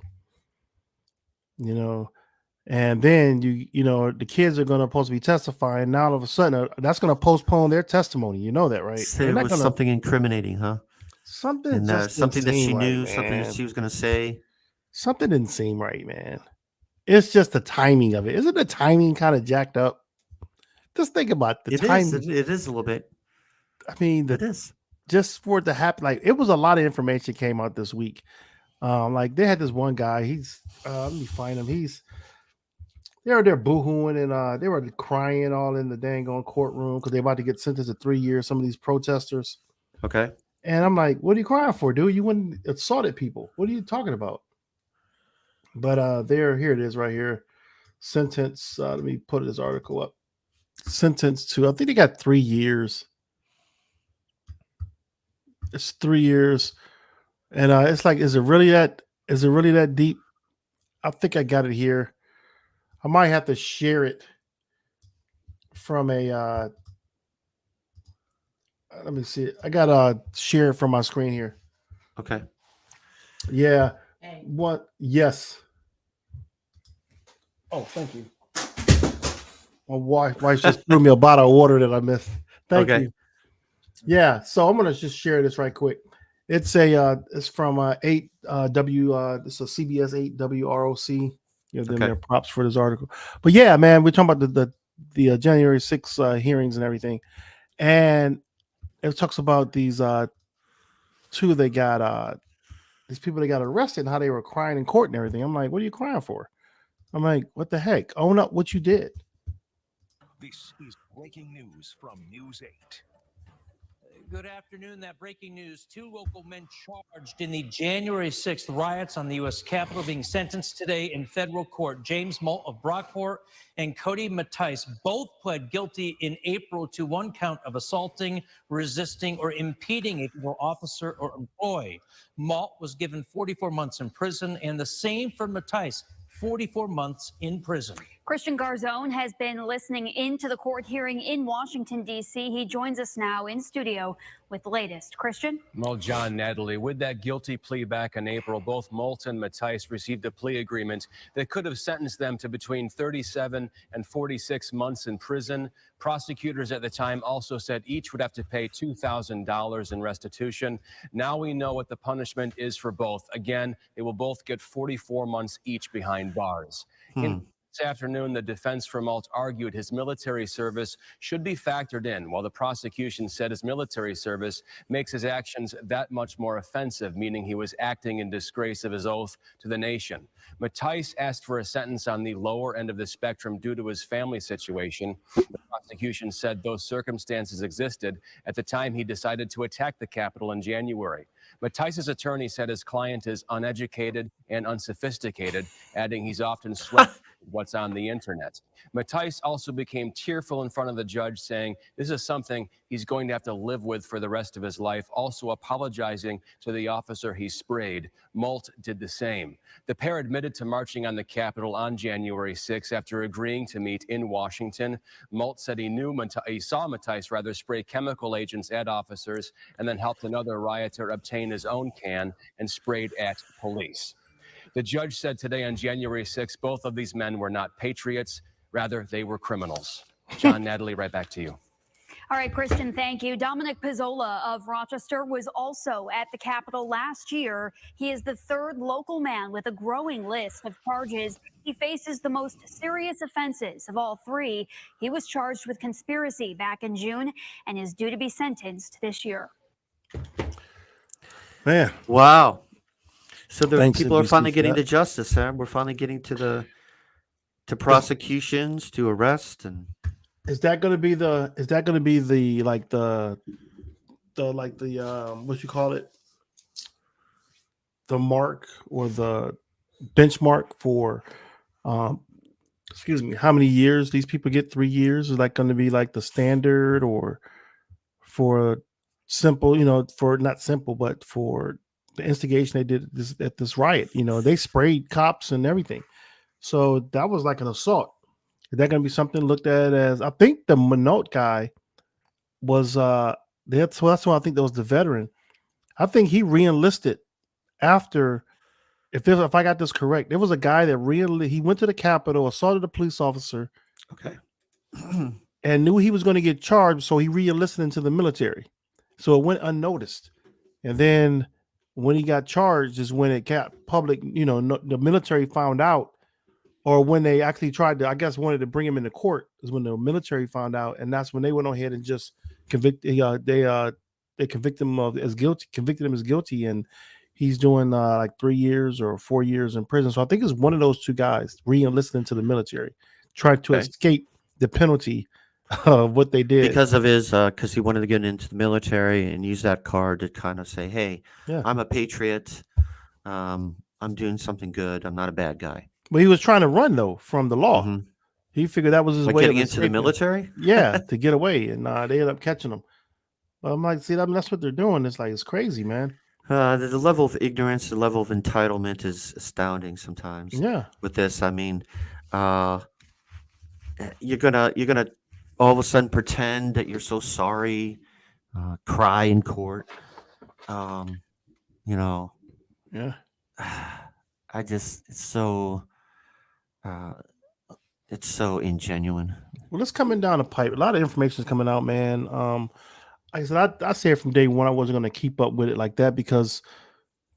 and then the kids are supposed to be testifying. Now all of a sudden, that's going to postpone their testimony. You know that, right? So it was something incriminating, huh? Something And just something didn't that she seem knew, right, something that man. she was going to say. Something didn't seem right, man. It's just the timing of it. Isn't the timing kind of jacked up? Just think about the timing. It is a little bit. I mean, it is just for it to happen. Like, it was a lot of information came out this week. Like, they had this one guy. He's let me find him. They were there boohooing and they were crying all in the dang on courtroom because they're about to get sentenced to 3 years. Some of these protesters. Okay. And I'm like, what are you crying for, dude? You wouldn't assaulted people. What are you talking about? But here it is right here. Sentence. Let me put this article up. Sentenced to, I think they got 3 years. It's 3 years. And it's like, is it really that deep? I think I got it here. I might have to share it from a let me see. I got to share it from my screen here. Okay. Yeah. What? Yes. Oh, thank you. My wife just threw me a bottle of water that I missed. Thank you. Yeah. So I'm gonna just share this right quick. It's it's from 8W. It's a CBS 8 WROC. Give them their props for this article. But yeah, man, we're talking about the January 6th hearings and everything, and it talks about these two they got these people that got arrested and how they were crying in court and everything. I'm like, what are you crying for? I'm like, what the heck? Own up what you did. This is breaking news from News 8. Good afternoon. That breaking news. 2 local men charged in the January 6th riots on the U.S. Capitol being sentenced today in federal court. James Molt of Brockport and Cody Mattice both pled guilty in April to 1 count of assaulting, resisting, or impeding a federal officer or employee. Molt was given 44 months in prison, and the same for Mattice, 44 months in prison. Christian Garzone has been listening into the court hearing in Washington, D.C. He joins us now in studio with the latest. Christian? Well, John, Natalie, with that guilty plea back in April, both Molt and Mattice received a plea agreement that could have sentenced them to between 37 and 46 months in prison. Prosecutors at the time also said each would have to pay $2,000 in restitution. Now we know what the punishment is for both. Again, they will both get 44 months each behind bars. This afternoon, the defense for Molt argued his military service should be factored in, while the prosecution said his military service makes his actions that much more offensive, meaning he was acting in disgrace of his oath to the nation. Mattice asked for a sentence on the lower end of the spectrum due to his family situation. The prosecution said those circumstances existed at the time he decided to attack the Capitol in January. Mattice's attorney said his client is uneducated and unsophisticated, adding he's often swept what's on the internet. Mattice also became tearful in front of the judge, saying this is something he's going to have to live with for the rest of his life, also apologizing to the officer he sprayed. Molt did the same. The pair admitted to marching on the Capitol on January 6 after agreeing to meet in Washington. Molt said he saw Mattice spray chemical agents at officers and then helped another rioter obtain his own can and sprayed at police. The judge said today on January 6th, both of these men were not patriots. Rather, they were criminals. John, Natalie, right back to you. All right, Christian, thank you. Dominic Pizzola of Rochester was also at the Capitol last year. He is the 3rd local man with a growing list of charges. He faces the most serious offenses of all 3. He was charged with conspiracy back in June and is due to be sentenced this year. Man. Wow. So the Thanks, people are NBC, finally for getting that. to justice, huh? We're finally getting to prosecutions, to arrest, and Is that going to be the what you call it? The mark or the benchmark for excuse me, how many years these people get? 3 years is like going to be like the standard, or for simple, for not simple, but for the instigation they did at this riot. They sprayed cops and everything. So that was like an assault. Is that going to be something looked at as? I think the Minot guy was that's why I think that was the veteran. I think he re-enlisted after. If I got this correct, there was a guy that he went to the Capitol, assaulted a police officer, Okay. and knew he was going to get charged, so he re-enlisted into the military. So it went unnoticed. And then when he got charged is when it got public, the military found out, or when they actually tried to, I guess, wanted to bring him into court is when the military found out, and that's when they went ahead and just convicted. They convicted him as guilty, and he's doing like 3 years or 4 years in prison. So I think it's one of those two guys re-enlisted into the military, trying to escape the penalty of what they did because of his because he wanted to get into the military and use that card to kind of say, hey, Yeah. I'm a patriot, I'm doing something good, I'm not a bad guy. But he was trying to run though from the law. Mhm. He figured that was his Like way getting of into the escaping. military? Yeah, to get away, and they ended up catching him. But I'm like, see, that's what they're doing. It's like, it's crazy, man. The level of ignorance, the level of entitlement is astounding sometimes. Yeah. With this, I mean, you're gonna all of a sudden pretend that you're so sorry, cry in court. Yeah. It's so ingenuine. Well, it's coming down the pipe. A lot of information is coming out, man. Like I said, I said from day one I wasn't going to keep up with it like that, because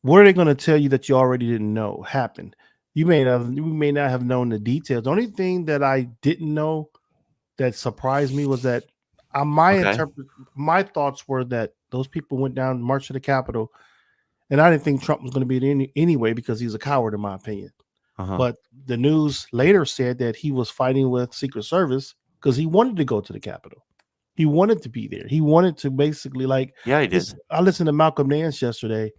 what are they going to tell you that you already didn't know happened? You may not have known the details. The only thing that I didn't know that surprised me was that my thoughts were that those people went down, marched to the Capitol, and I didn't think Trump was going to be there anyway, because he's a coward, in my opinion. But the news later said that he was fighting with Secret Service because he wanted to go to the Capitol. He wanted to be there. He wanted to basically, like, yeah, he did. I listened to Malcolm Nance yesterday,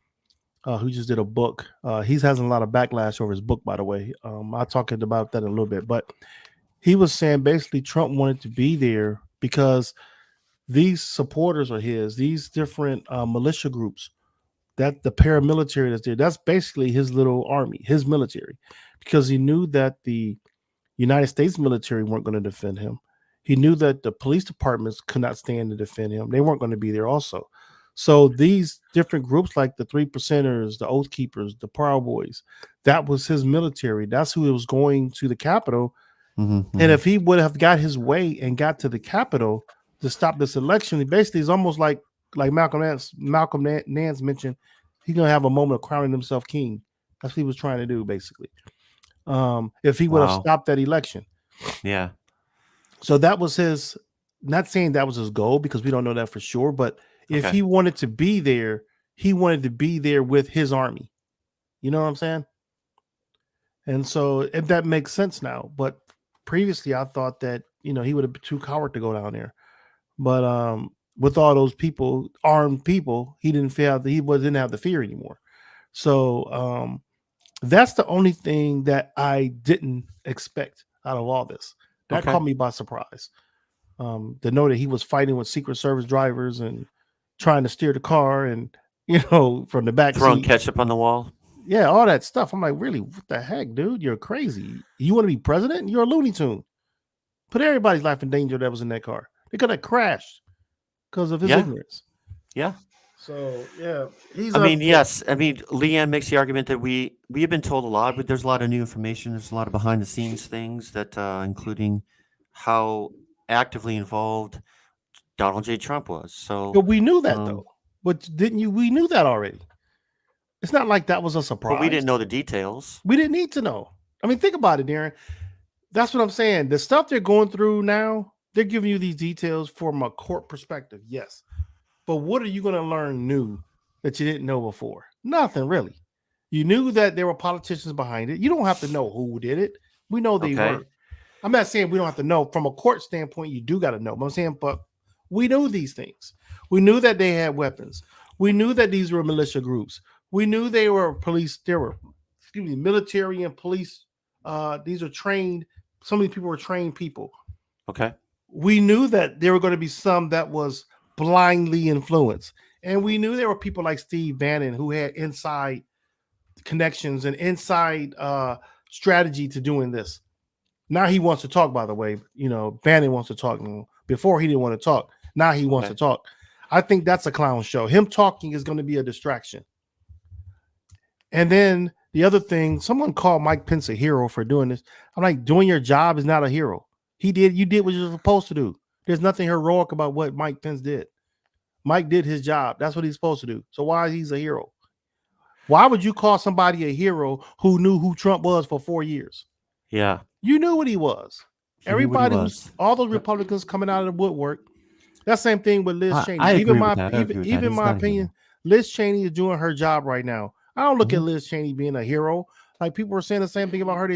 who just did a book. He's having a lot of backlash over his book, by the way. I'll talk about that in a little bit. But he was saying basically Trump wanted to be there because these supporters are his, these different militia groups, that the paramilitary that's there, that's basically his little army, his military, because he knew that the United States military weren't going to defend him. He knew that the police departments could not stand to defend him. They weren't going to be there also. So these different groups, like the 3%ers, the Oath Keepers, the Proud Boys, that was his military. That's who was going to the Capitol. And if he would have got his way and got to the Capitol to stop this election, basically it's almost like Malcolm Nance mentioned, he's going to have a moment of crowning himself king. That's what he was trying to do, basically. If he would have stopped that election. Yeah. So that was his, not saying that was his goal, because we don't know that for sure, but if he wanted to be there, he wanted to be there with his army. You know what I'm saying? And so if that makes sense now, but previously I thought that, he would have been too coward to go down there. But with all those people, armed people, he didn't have the fear anymore. So that's the only thing that I didn't expect out of all this. That caught me by surprise. To know that he was fighting with Secret Service drivers and trying to steer the car, and from the back throwing seat, ketchup on the wall. Yeah, all that stuff. I'm like, really? What the heck, dude? You're crazy. You want to be president? You're a Looney Tune. Put everybody's life in danger that was in that car. They could have crashed because of his ignorance. Yeah. So yeah, yes. I mean, Leanne makes the argument that we have been told a lot, but there's a lot of new information. There's a lot of behind the scenes things that, including how actively involved Donald J. Trump was. So, but we knew that though. But didn't you? We knew that already. It's not like that was a surprise. But we didn't know the details. We didn't need to know. I mean, think about it, Darren. That's what I'm saying. The stuff they're going through now, they're giving you these details from a court perspective. Yes. But what are you going to learn new that you didn't know before? Nothing really. You knew that there were politicians behind it. You don't have to know who did it. We know they were. I'm not saying we don't have to know. From a court standpoint, you do got to know. But I'm saying, but we knew these things. We knew that they had weapons. We knew that these were militia groups. We knew they were police. There were, military and police. These are trained some of these people were trained people. Okay. We knew that there were going to be some that was blindly influenced. And we knew there were people like Steve Bannon who had inside connections and inside strategy to doing this. Now he wants to talk, by the way. Bannon wants to talk. Before he didn't want to talk. Now he wants to talk. I think that's a clown show. Him talking is going to be a distraction. And then the other thing, someone called Mike Pence a hero for doing this. I'm like, doing your job is not a hero. You did what you're supposed to do. There's nothing heroic about what Mike Pence did. Mike did his job. That's what he's supposed to do. So why is he a hero? Why would you call somebody a hero who knew who Trump was for 4 years? Yeah. You knew what he was. Everybody who's all those Republicans coming out of the woodwork. That same thing with Liz Cheney. I agree with that. Even my opinion, Liz Cheney is doing her job right now. I don't look at Liz Cheney being a hero. Like people were saying the same thing about her.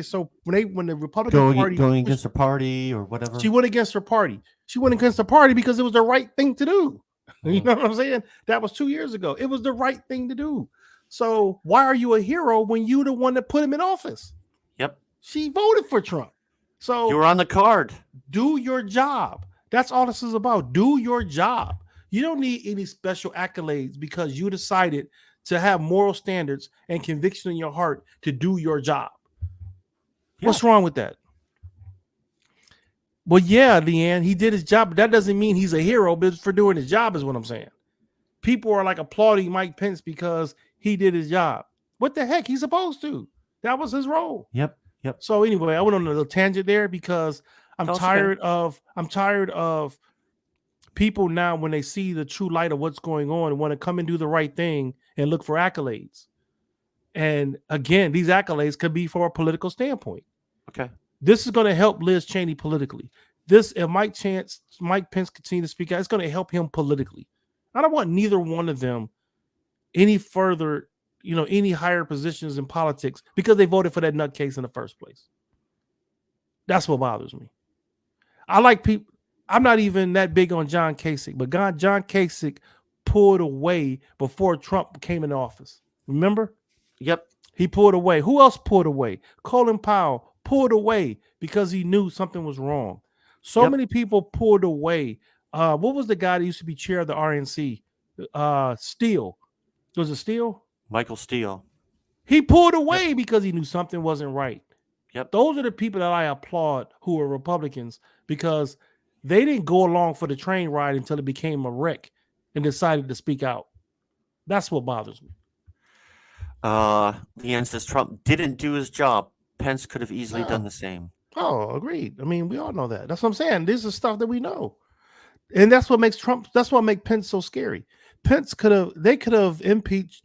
When the Republican Party going against her party or whatever. She went against her party. She went against the party because it was the right thing to do. You know what I'm saying? That was 2 years ago. It was the right thing to do. So why are you a hero when you the one that put him in office? Yep. She voted for Trump. So you were on the card. Do your job. That's all this is about. Do your job. You don't need any special accolades because you decided to have moral standards and conviction in your heart to do your job. Yeah. What's wrong with that? Well, yeah, Leanne, he did his job, but that doesn't mean he's a hero for doing his job, is what I'm saying. People are like applauding Mike Pence because he did his job. What the heck? He's supposed to. That was his role. Yep. So anyway, I went on a little tangent there because I'm tired of people now when they see the true light of what's going on and want to come and do the right thing and look for accolades. And again, these accolades could be for a political standpoint. Okay. This is going to help Liz Cheney politically. If Mike Pence continue to speak out, it's going to help him politically. I don't want neither one of them any further, any higher positions in politics because they voted for that nutcase in the first place. That's what bothers me. I like people. I'm not even that big on John Kasich, but John Kasich pulled away before Trump came into office. Remember? Yep. He pulled away. Who else pulled away? Colin Powell pulled away because he knew something was wrong. So many people pulled away. What was the guy that used to be chair of the RNC? Steele. Was it Steele? Michael Steele. He pulled away because he knew something wasn't right. Yep. Those are the people that I applaud who are Republicans because they didn't go along for the train ride until it became a wreck and decided to speak out. That's what bothers me. Leanne says Trump didn't do his job. Pence could have easily done the same. Oh, agreed. I mean, we all know that. That's what I'm saying. This is stuff that we know. And that's what makes Pence so scary. They could have impeached,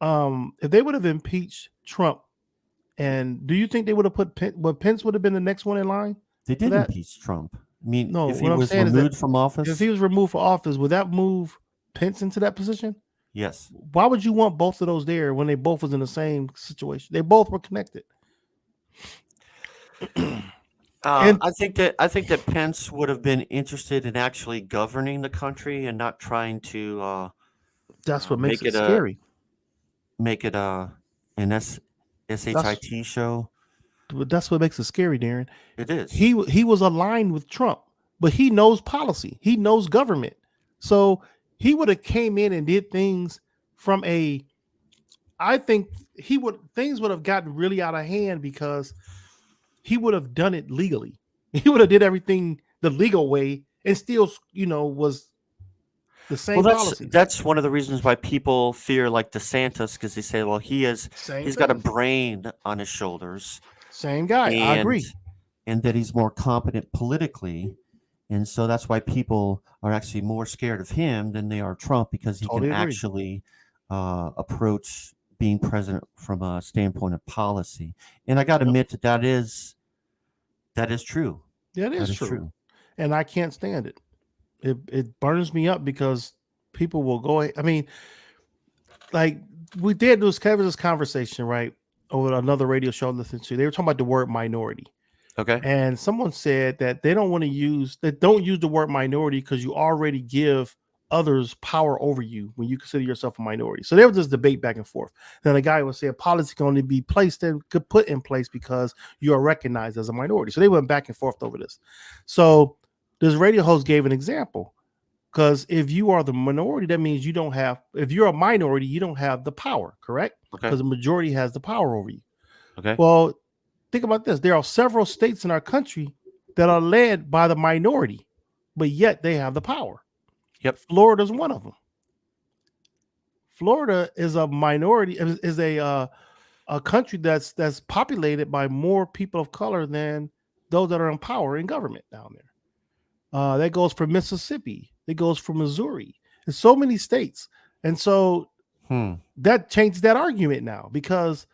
if they would have impeached Trump, and do you think they would have put Pence would have been the next one in line? They did impeach Trump. I mean, no, if he was removed from office. If he was removed from office, would that move Pence into that position? Yes. Why would you want both of those there when they both was in the same situation? They both were connected. I think that Pence would have been interested in actually governing the country and not trying to. That's what makes it scary. Make it an SHIT show. That's what makes it scary, Darren. It is. He was aligned with Trump, but he knows policy. He knows government. So he would have came in and did things from a. I think things would have gotten really out of hand because he would have done it legally. He would have did everything the legal way and still, was the same policy. That's one of the reasons why people fear like DeSantis, because they say, well, he's got a brain on his shoulders. Same guy. I agree. And that he's more competent politically. And so that's why people are actually more scared of him than they are Trump, because he can actually approach being president from a standpoint of policy. And I got to admit that is true. That is true. And I can't stand it. It burns me up because people will go. I mean, like we did this conversation, right, over another radio show I listened to. They were talking about the word minority. Okay. And someone said that they don't use the word minority because you already give others power over you when you consider yourself a minority. So there was this debate back and forth. Then a guy would say a policy can only be placed and could put in place because you are recognized as a minority. So they went back and forth over this. So this radio host gave an example. Because if you are the minority, that means you don't have, if you're a minority, you don't have the power, correct? Okay. Because the majority has the power over you. Okay. Well, think about this. There are several states in our country that are led by the minority, but yet they have the power. Yep. Florida's one of them. Florida is a minority, is a country that's populated by more people of color than those that are in power in government down there. That goes for Mississippi. It goes for Missouri. There's so many states. And so that changes that argument now, because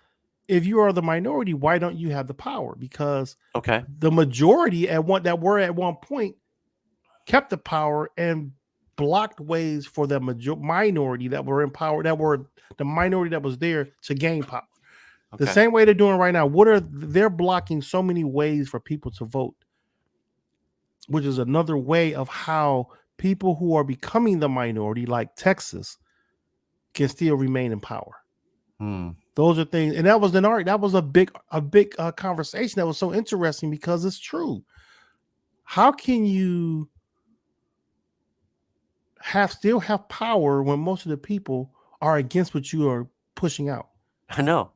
if you are the minority, why don't you have the power? Because the majority at one point kept the power and blocked ways for the minority that were in power, that were the minority that was there to gain power. The same way they're doing right now. They're blocking so many ways for people to vote, which is another way of how people who are becoming the minority, like Texas, can still remain in power. Those are things, and that was an art. That was a big conversation that was so interesting because it's true. How can you still have power when most of the people are against what you are pushing out? I know.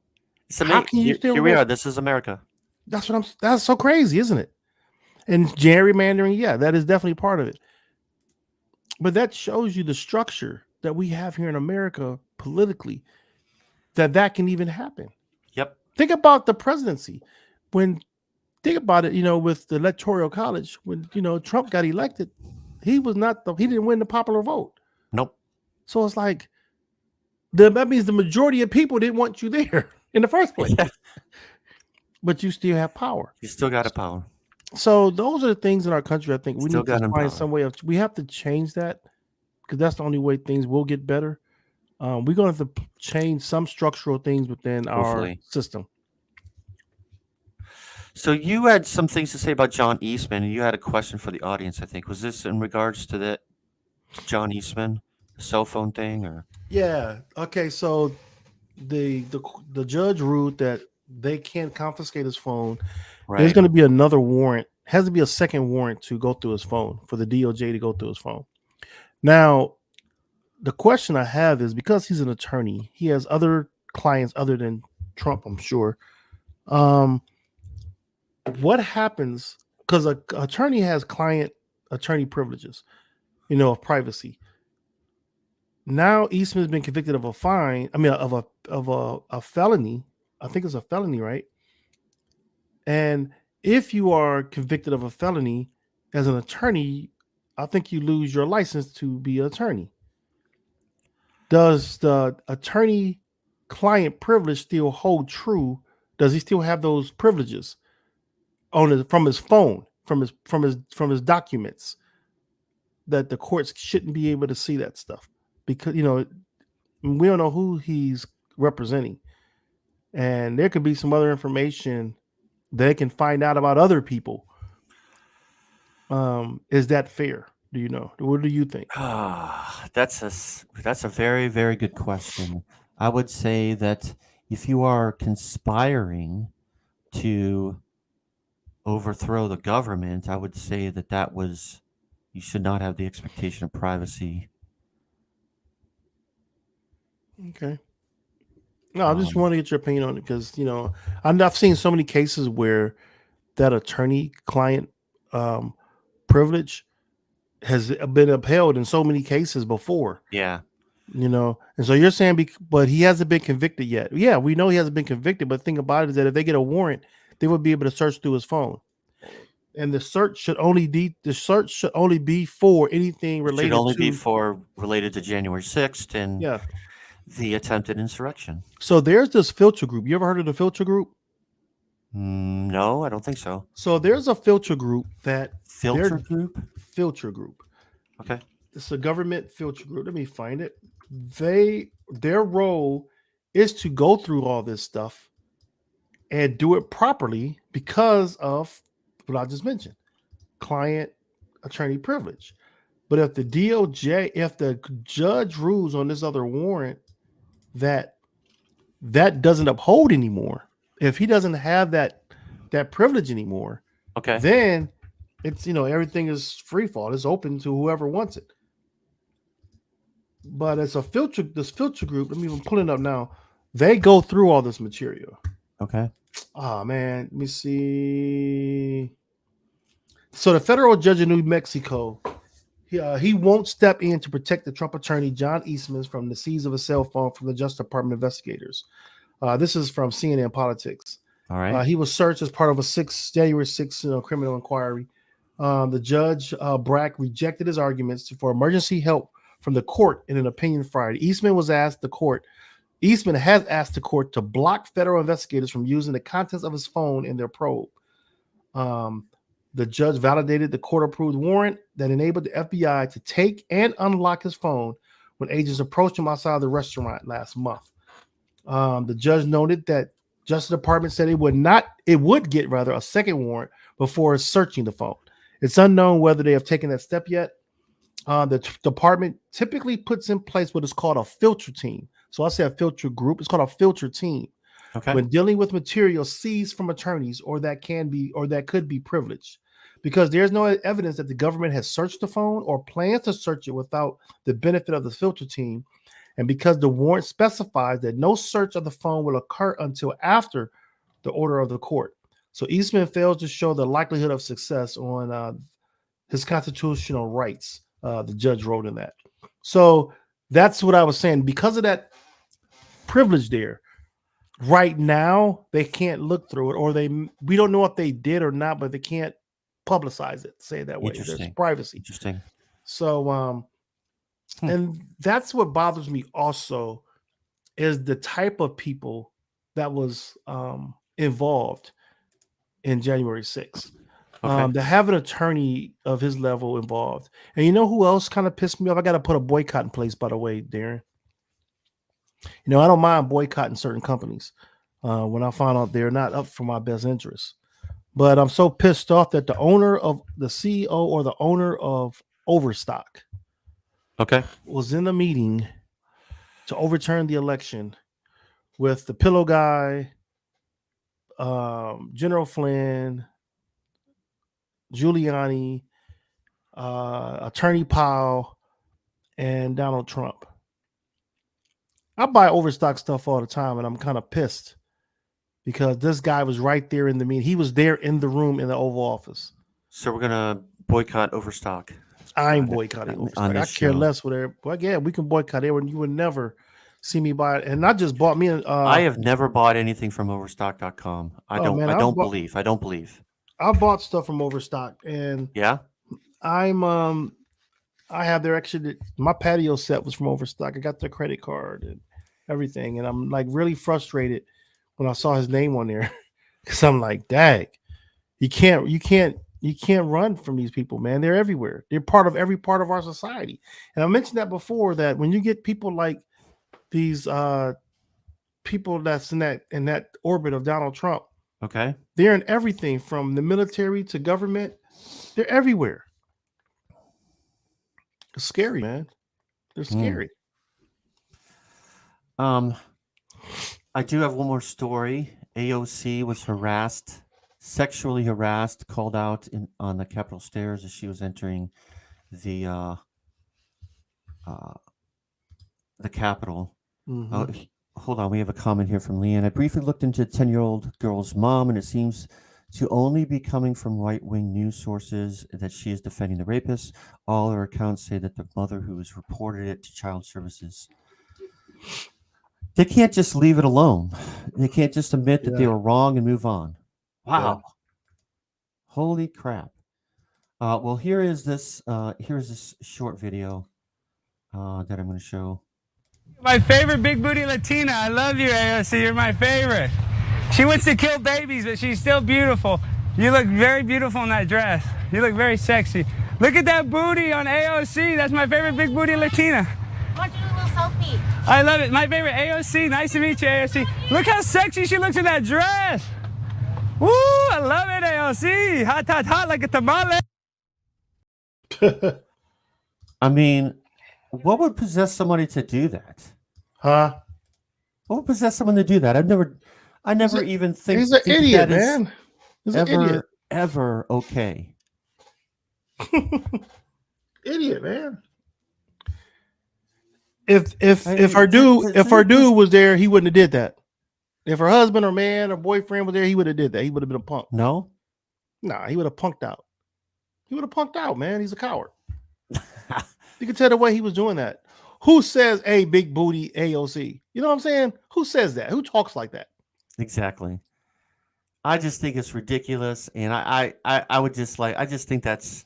It's How can you still? Here we are. This is America. That's so crazy, isn't it? And gerrymandering, yeah, that is definitely part of it. But that shows you the structure that we have here in America politically, that can even happen. Yep. Think about the presidency. Think about it, with the Electoral College, when, Trump got elected, he didn't win the popular vote. Nope. So it's like, that means the majority of people didn't want you there in the first place. Yeah. But you still have power. You still got a power. So those are the things in our country. I think we Still need to find some way we have to change that, because that's the only way things will get better. We're going to have to change some structural things within our system. So you had some things to say about John Eastman, and you had a question for the audience, I think. Was this in regards to that John Eastman cell phone thing, or? Yeah. Okay. So the judge ruled that they can't confiscate his phone. Right. There's going to be another warrant. Has to be a second warrant to go through his phone, for the DOJ to go through his phone. Now, the question I have is, because he's an attorney, he has other clients other than Trump, I'm sure. What happens, because an attorney has attorney privileges, of privacy. Now Eastman's been convicted of a felony. I think it's a felony, right? And if you are convicted of a felony as an attorney, I think you lose your license to be an attorney. Does the attorney-client privilege still hold true? Does he still have those privileges from his phone, from his documents, that the courts shouldn't be able to see that stuff? Because we don't know who he's representing, and there could be some other information they can find out about other people. Is that fair? Do you know? What do you think? That's a very, very good question. I would say that if you are conspiring to overthrow the government, I would say that you should not have the expectation of privacy. Okay. No, I just want to get your opinion on it, because I've seen so many cases where that attorney-client privilege has been upheld in so many cases before. Yeah. And so you're saying, but he hasn't been convicted yet. Yeah, we know he hasn't been convicted, but the thing about it is that if they get a warrant, they would be able to search through his phone. And the search should only be for anything related related to January 6th and the attempted insurrection. So there's this filter group. You ever heard of the filter group? No, I don't think so. So there's a filter group Filter group. Okay. It's a government filter group. Let me find it. Their role is to go through all this stuff and do it properly because of what I just mentioned, client attorney privilege. But if the DOJ, if the judge rules on this other warrant that doesn't uphold anymore, if he doesn't have that privilege anymore, Okay. then it's, everything is free fall. It's open to whoever wants it. But it's this filter group, let me even pull it up now. They go through all this material. Okay. Oh man, let me see. So the federal judge in New Mexico, he won't step in to protect the Trump attorney John Eastman from the seize of a cell phone from the Justice Department investigators. This is from CNN Politics. All right. He was searched as part of a January 6th criminal inquiry. The judge, Brack, rejected his arguments for emergency help from the court in an opinion Friday. Eastman has asked the court to block federal investigators from using the contents of his phone in their probe. The judge validated the court-approved warrant that enabled the FBI to take and unlock his phone when agents approached him outside the restaurant last month. The judge noted that Justice Department said it would get a second warrant before searching the phone. It's unknown whether they have taken that step yet. The department typically puts in place what is called a filter team. So I say a filter group. It's called a filter team. Okay. When dealing with material seized from attorneys or that could be privileged, because there's no evidence that the government has searched the phone or plans to search it without the benefit of the filter team, and because the warrant specifies that no search of the phone will occur until after the order of the court. So Eastman fails to show the likelihood of success on his constitutional rights. The judge wrote in that. So that's what I was saying. Because of that privilege there, right now they can't look through it, or we don't know if they did or not, but they can't publicize it. Say it that way. There's privacy. Interesting. So, and that's what bothers me also is the type of people that was involved in January 6th. Okay. To have an attorney of his level involved. And you know who else kind of pissed me off? I got to put a boycott in place, by the way, Darren. I don't mind boycotting certain companies when I find out they're not up for my best interest. But I'm so pissed off that the CEO or the owner of Overstock was in the meeting to overturn the election with the pillow guy, General Flynn, Giuliani, Attorney Powell, and Donald Trump. I buy Overstock stuff all the time, and I'm kind of pissed because this guy was right there in the meeting. He was there in the room in the Oval Office. So we're gonna boycott Overstock. I'm boycotting Overstock. I care less whatever. But yeah, we can boycott it. You would never see me buy it, and not just bought me. I have never bought anything from Overstock.com. I don't believe. I bought stuff from Overstock, and yeah, I have their my patio set was from Overstock. I got their credit card and everything, and I'm like really frustrated when I saw his name on there because I'm like, dang, you can't run from these people, man. They're everywhere. They're part of every part of our society. And I mentioned that before, that when you get people like these people that's in that orbit of Donald Trump, okay, they're in everything from the military to government. They're everywhere. It's scary, man. They're scary. I do have one more story. AOC was sexually harassed, called out on the Capitol stairs as she was entering the Capitol. Mm-hmm. Hold on, we have a comment here from Leanne. I briefly looked into the 10-year-old girl's mom, and it seems to only be coming from right-wing news sources that she is defending the rapist. All her accounts say that the mother who has reported it to child services, they can't just leave it alone. They can't just admit that they were wrong and move on. Wow. Yeah. Holy crap. Well, here's this short video that I'm going to show. My favorite big booty Latina. I love you, AOC. You're my favorite. She wants to kill babies, but she's still beautiful. You look very beautiful in that dress. You look very sexy. Look at that booty on AOC. That's my favorite big booty Latina. I want to do a little selfie. I love it. My favorite AOC. Nice to meet you, AOC. Look how sexy she looks in that dress. Woo! I love it, AOC. Hot, hot, hot like a tamale. I mean, what would possess somebody to do that? Huh? What would possess someone to do that? I never even think He's an think idiot, that is man. He's an idiot. ever okay. Idiot, man. If I her mean, dude was there, he wouldn't have did that. If her husband or man or boyfriend was there, he would have did that. He would have been a punk. No. Nah, he would have punked out. He would have punked out, man. He's a coward. You can tell the way he was doing that. Who says, "Hey, big booty AOC"? You know what I'm saying? Who says that? Who talks like that? Exactly. I just think it's ridiculous, and I would just I just think that's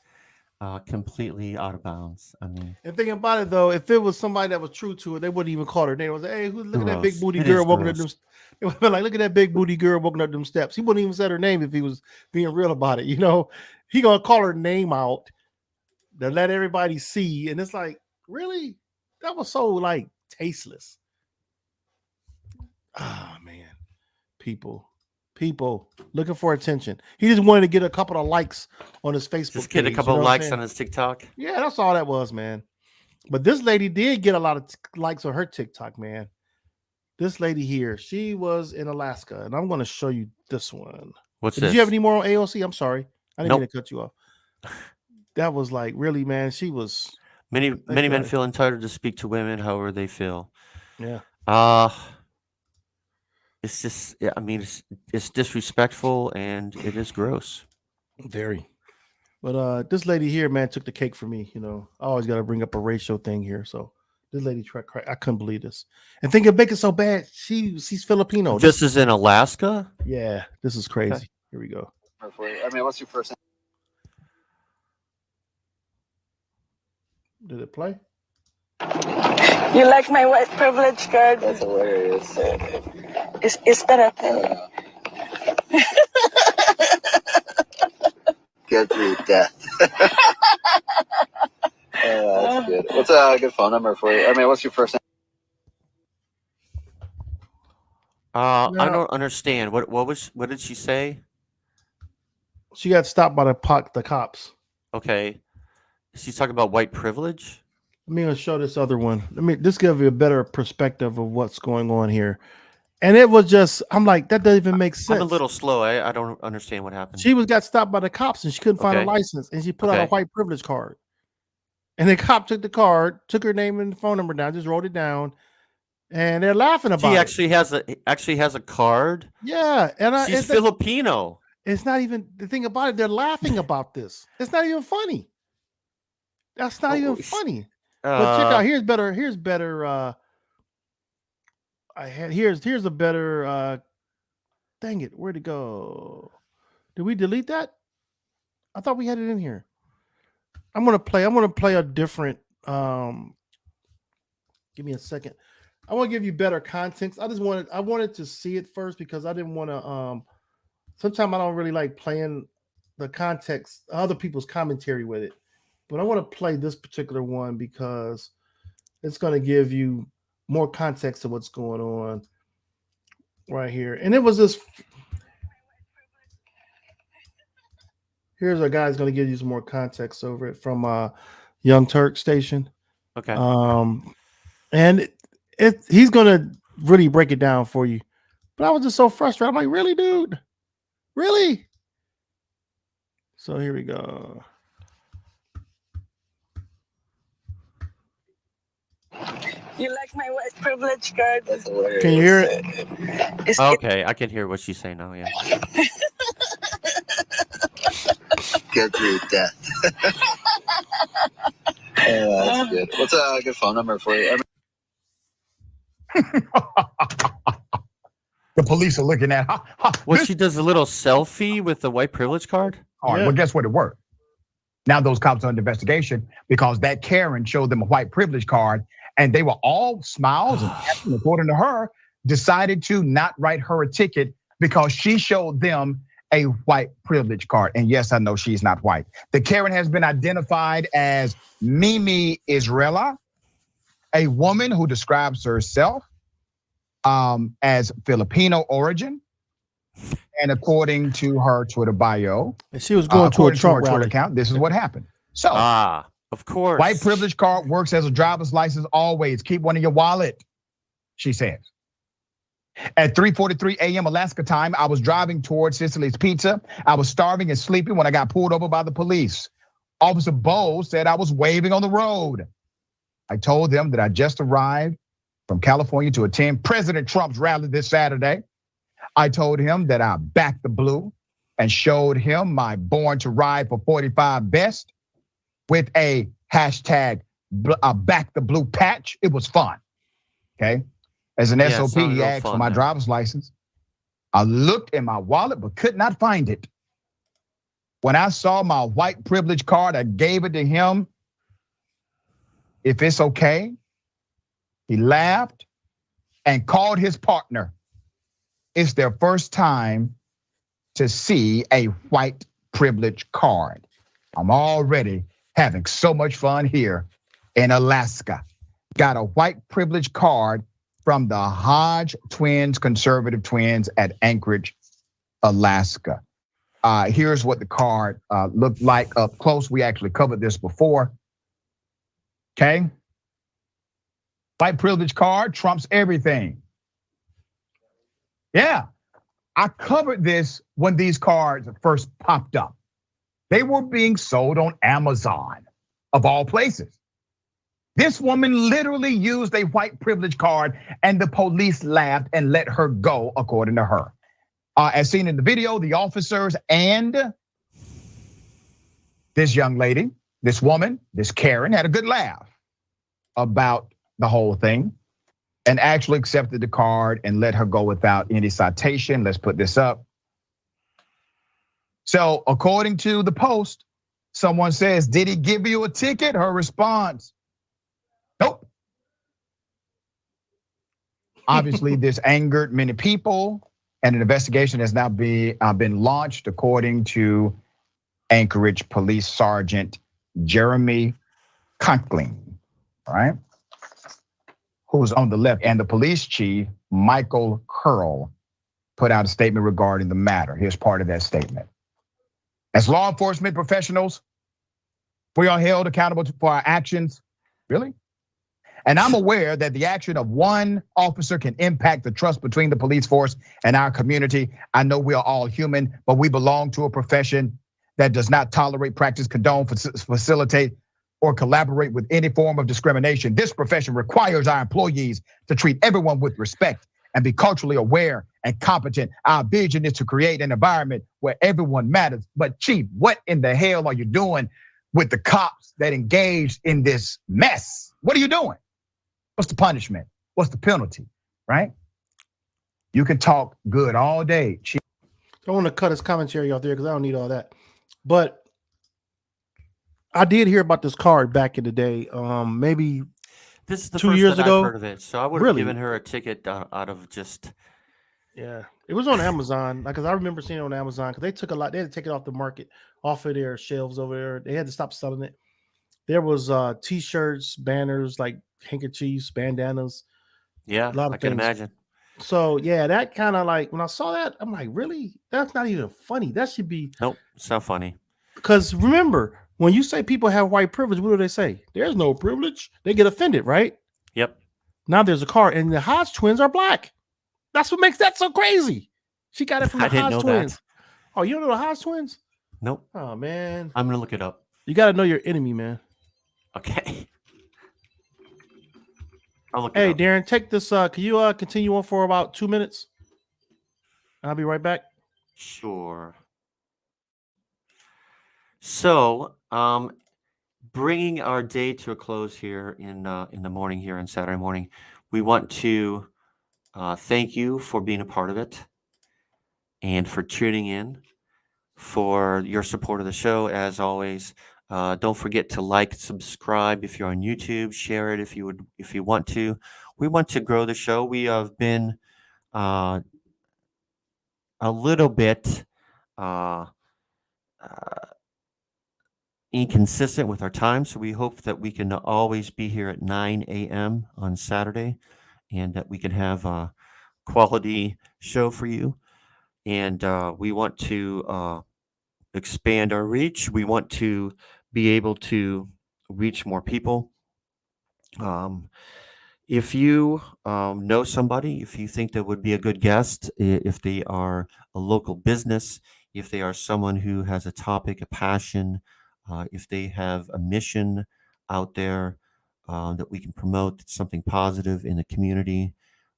completely out of bounds. I mean, And thinking about it though, if it was somebody that was true to it, they wouldn't even call her name. It was, hey, look at that big gross. booty It girl is walking up gross. them. It would be like, look at that big booty girl walking up them steps. He wouldn't even say her name if he was being real about it. You know, he gonna call her name out to let everybody see, and it's like, really, that was so like tasteless. Ah, man, people looking for attention. He just wanted to get a couple of likes on his Facebook just get a page, couple you know of what I'm likes saying? on his TikTok. Yeah, that's all that was, man. But this lady did get a lot of likes on her TikTok, man. This lady here, she was in Alaska, and I'm going to show you this one. What's Did this? you have any more on AOC? I'm sorry. I didn't mean Nope. to cut you off. That was like, really, man, she was. Many men God. feel entitled to speak to women however they feel. Yeah. It's just, I mean, it's disrespectful and it is gross. Very. But this lady here, man, took the cake for me. You know, I always got to bring up a racial thing here. So this lady tried. I couldn't believe this. And think of bacon so bad. She's Filipino. This is in Alaska? Yeah, this is crazy. Okay. Here we go. I mean, what's your first name? Did it play? You like my white privilege card? That's hilarious. It's better. Get through death. That's good. What's a good phone number for you? I mean, what's your first name? I don't understand. What did she say? She got stopped by the cops. Okay. She's talking about white privilege? Let me show this other one. Let me just give you a better perspective of what's going on here. And it was just, I'm like, that doesn't even make sense. I'm a little slow. I don't understand what happened. She got stopped by the cops and she couldn't find a license, and she put out a white privilege card. And the cop took the card, took her name and phone number down, just wrote it down, and they're laughing about She it. actually has a card. Yeah, and she's Filipino. It's not even the thing about it. They're laughing about this. It's not even funny. That's not even funny. But check out. Here's better. Here's better. Here's a better. Dang it! Where'd it go? Did we delete that? I thought we had it in here. I'm gonna play a different. Give me a second. I want to give you better context. I wanted to see it first because I didn't want to. Sometimes I don't really like playing the context, other people's commentary with it. But I want to play this particular one because it's going to give you more context to what's going on right here. And it was this. Here's a guy's going to give you some more context over it from Young Turk Station. Okay. And he's going to really break it down for you. But I was just so frustrated. I'm like, really, dude? Really? So here we go. You like my white privilege card? That's hilarious. Can you hear it? Okay, I can hear what she's saying now. Yeah. Get through death. That's good. What's a good phone number for you? The police are looking at She does a little selfie with the white privilege card. All right, well, guess what? It worked. Now those cops are under investigation because that Karen showed them a white privilege card, and they were all smiles and happy, according to her, decided to not write her a ticket because she showed them a white privilege card. And yes, I know she's not white. The Karen has been identified as Mimi Israela, a woman who describes herself as Filipino origin. And according to her Twitter bio, and she was going to a Trump rally account, this is what happened. So, Of course. White privilege card works as a driver's license always. Keep one in your wallet, she says. At 3:43 a.m. Alaska time, I was driving towards Sicily's Pizza. I was starving and sleepy when I got pulled over by the police. Officer Bowles said I was waving on the road. I told them that I just arrived from California to attend President Trump's rally this Saturday. I told him that I backed the blue and showed him my Born to Ride for 45 vest with a hashtag back the blue patch. It was fun, okay? As an SOP, he asked for my driver's license. I looked in my wallet but could not find it. When I saw my white privilege card, I gave it to him. If it's okay, he laughed and called his partner. It's their first time to see a white privilege card. I'm already having so much fun here in Alaska. Got a white privilege card from the Hodge twins, conservative twins at Anchorage, Alaska. Here's what the card looked like up close. We actually covered this before. Okay. White privilege card trumps everything. Yeah, I covered this when these cards first popped up. They were being sold on Amazon, of all places. This woman literally used a white privilege card and the police laughed and let her go, according to her. As seen in the video, the officers and this young lady, this woman, this Karen, had a good laugh about the whole thing and actually accepted the card and let her go without any citation. Let's put this up. So according to the Post, someone says, did he give you a ticket? Her response, nope. Obviously, this angered many people, and an investigation has now been launched, according to Anchorage Police Sergeant Jeremy Conkling, all right, who's on the left, and the police chief, Michael Curl, put out a statement regarding the matter. Here's part of that statement. As law enforcement professionals, we are held accountable for our actions. Really? And I'm aware that the action of one officer can impact the trust between the police force and our community. I know we are all human, but we belong to a profession that does not tolerate, practice, condone, facilitate, or collaborate with any form of discrimination. This profession requires our employees to treat everyone with respect and be culturally aware and competent. Our vision is to create an environment where everyone matters. But Chief, what in the hell are you doing with the cops that engaged in this mess? What are you doing? What's the punishment? What's the penalty, right? You can talk good all day, Chief. I want to cut his commentary off there because I don't need all that. But I did hear about this card back in the day, maybe this is the 2 first years that ago. I've heard of it, so I would have Really? given her a ticket out of just. Yeah, it was on Amazon. Because I remember seeing it on Amazon because they took a lot. They had to take it off the market, off of their shelves over there. They had to stop selling it. There was T-shirts, banners, like handkerchiefs, bandanas. Yeah, a lot of I can things. imagine. So yeah, that kind of like when I saw that, I'm like, really? That's not even funny. That should be. Nope, it's not funny. Because remember, when you say people have white privilege, what do they say? There's no privilege. They get offended, right? Yep. Now there's a card, and the Hodge twins are black. That's what makes that so crazy. She got it from the I didn't Hodge know twins. that. Oh, you don't know the Hodge twins? Nope. Oh man, I'm gonna look it up. you got to know your enemy, man. Okay. I'll look Hey, it up. Darren, take this. Can you continue on for about 2 minutes? I'll be right back. Sure. So, bringing our day to a close here in the morning here on Saturday morning, we want to thank you for being a part of it and for tuning in, for your support of the show. As always, don't forget to like, subscribe if you're on YouTube, share it if you want to. We want to grow the show. We have been a little bit inconsistent with our time, so we hope that we can always be here at 9 a.m. on Saturday, and that we can have a quality show for you. And we want to expand our reach. We want to be able to reach more people. If you know somebody, if you think that would be a good guest, if they are a local business, if they are someone who has a topic, a passion, if they have a mission out there that we can promote, something positive in the community,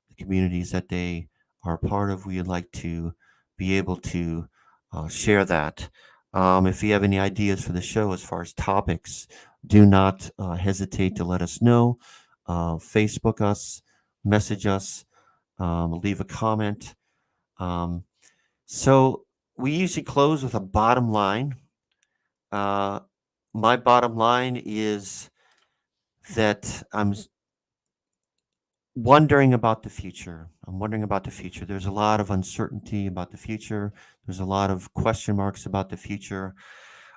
the communities that they are a part of, we would like to be able to share that. If you have any ideas for the show as far as topics, do not hesitate to let us know. Facebook us, message us, leave a comment. So we usually close with a bottom line. My bottom line is that wondering about the future. I'm wondering about the future. There's a lot of uncertainty about the future. There's a lot of question marks about the future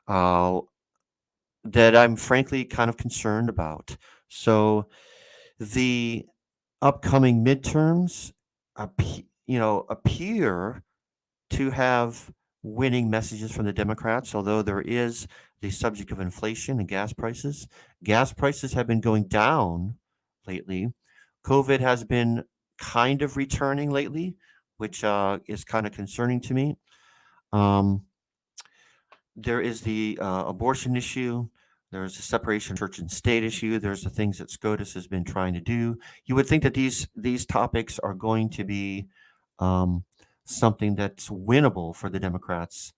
that I'm frankly kind of concerned about. So the upcoming midterms, appear to have winning messages from the Democrats, although there is the subject of inflation and gas prices. Gas prices have been going down lately. COVID has been kind of returning lately, which is kind of concerning to me. There is the abortion issue. There's the separation of church and state issue. There's the things that SCOTUS has been trying to do. You would think that these topics are going to be something that's winnable for the Democrats.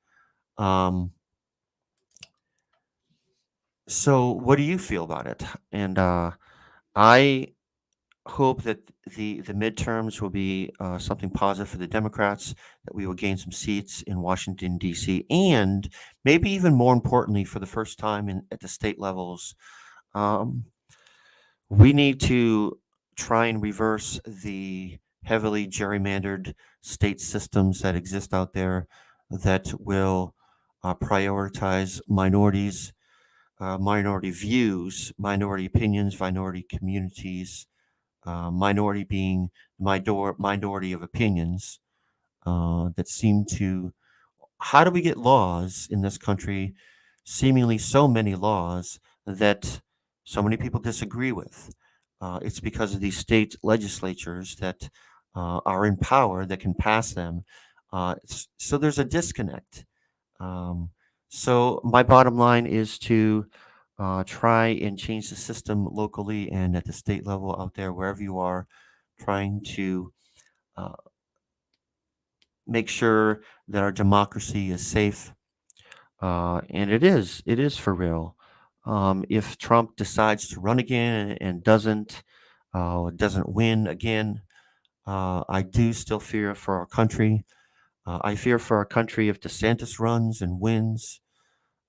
So what do you feel about it? And I hope that the midterms will be something positive for the Democrats, that we will gain some seats in Washington, D.C., and maybe even more importantly, for the first time at the state levels, we need to try and reverse the heavily gerrymandered state systems that exist out there that will prioritize minorities, minority views, minority opinions, minority communities, minority being minority of opinions that seem to. How do we get laws in this country, seemingly so many laws that so many people disagree with? It's because of these state legislatures that are in power that can pass them. So there's a disconnect. So my bottom line is to try and change the system locally and at the state level out there, wherever you are, trying to make sure that our democracy is safe. And it is for real. If Trump decides to run again and doesn't win again, I do still fear for our country. I fear for our country if DeSantis runs and wins.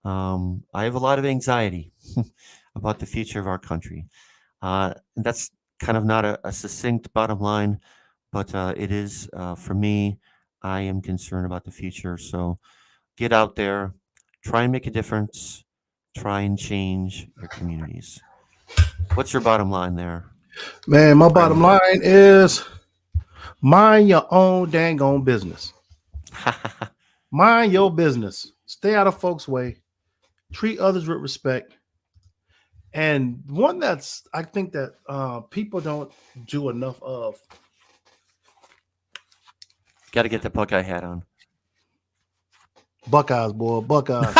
I have a lot of anxiety about the future of our country. And that's kind of not a succinct bottom line, but it is for me. I am concerned about the future. So get out there, try and make a difference, try and change your communities. What's your bottom line there? Man, my bottom line is mind your own dang on business. Mind your business. Stay out of folks' way. Treat others with respect. And one that's I think that people don't do enough of. Got to get the Buckeye hat on. Buckeyes, boy, Buckeyes.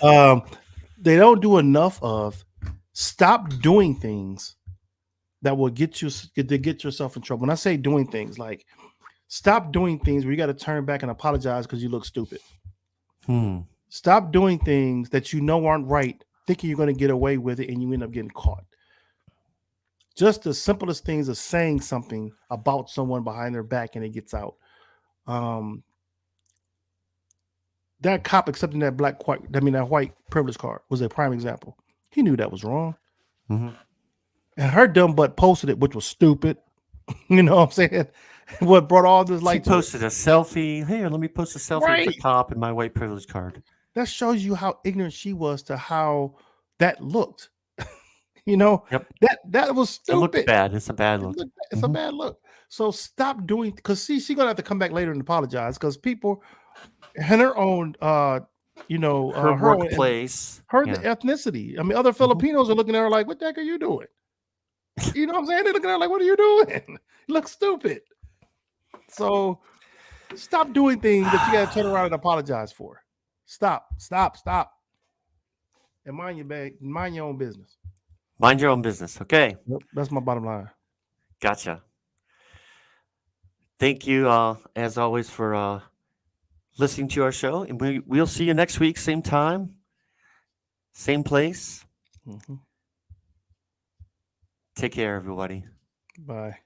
They don't do enough of. Stop doing things that will get yourself in trouble. When I say doing things, like stop doing things where you got to turn back and apologize because you look stupid. Stop doing things that you know aren't right, thinking you're going to get away with it, and you end up getting caught. Just the simplest things of saying something about someone behind their back and it gets out. That cop accepting that that white privilege card was a prime example. He knew that was wrong. Mm-hmm. And her dumb butt posted it, which was stupid. You know what I'm saying? What brought all this light? She posted a selfie. Here, let me post a selfie with the cop and my white privilege card. That shows you how ignorant she was to how that looked. You know, that was stupid. It looked bad. It's a bad look. It's a bad look. So stop doing, because she's gonna have to come back later and apologize because people in her own You know, her her workplace. her Yeah. ethnicity. I mean, other Filipinos are looking at her like, "What the heck are you doing?" You know what I'm saying? They're looking at her like, "What are you doing? You look stupid." So stop doing things that you got to turn around and apologize for. Stop. And mind your own business. Mind your own business. Okay. Yep, that's my bottom line. Gotcha. Thank you, as always, for listening to our show. And we'll see you next week, same time, same place. Mm-hmm. Take care, everybody. Bye.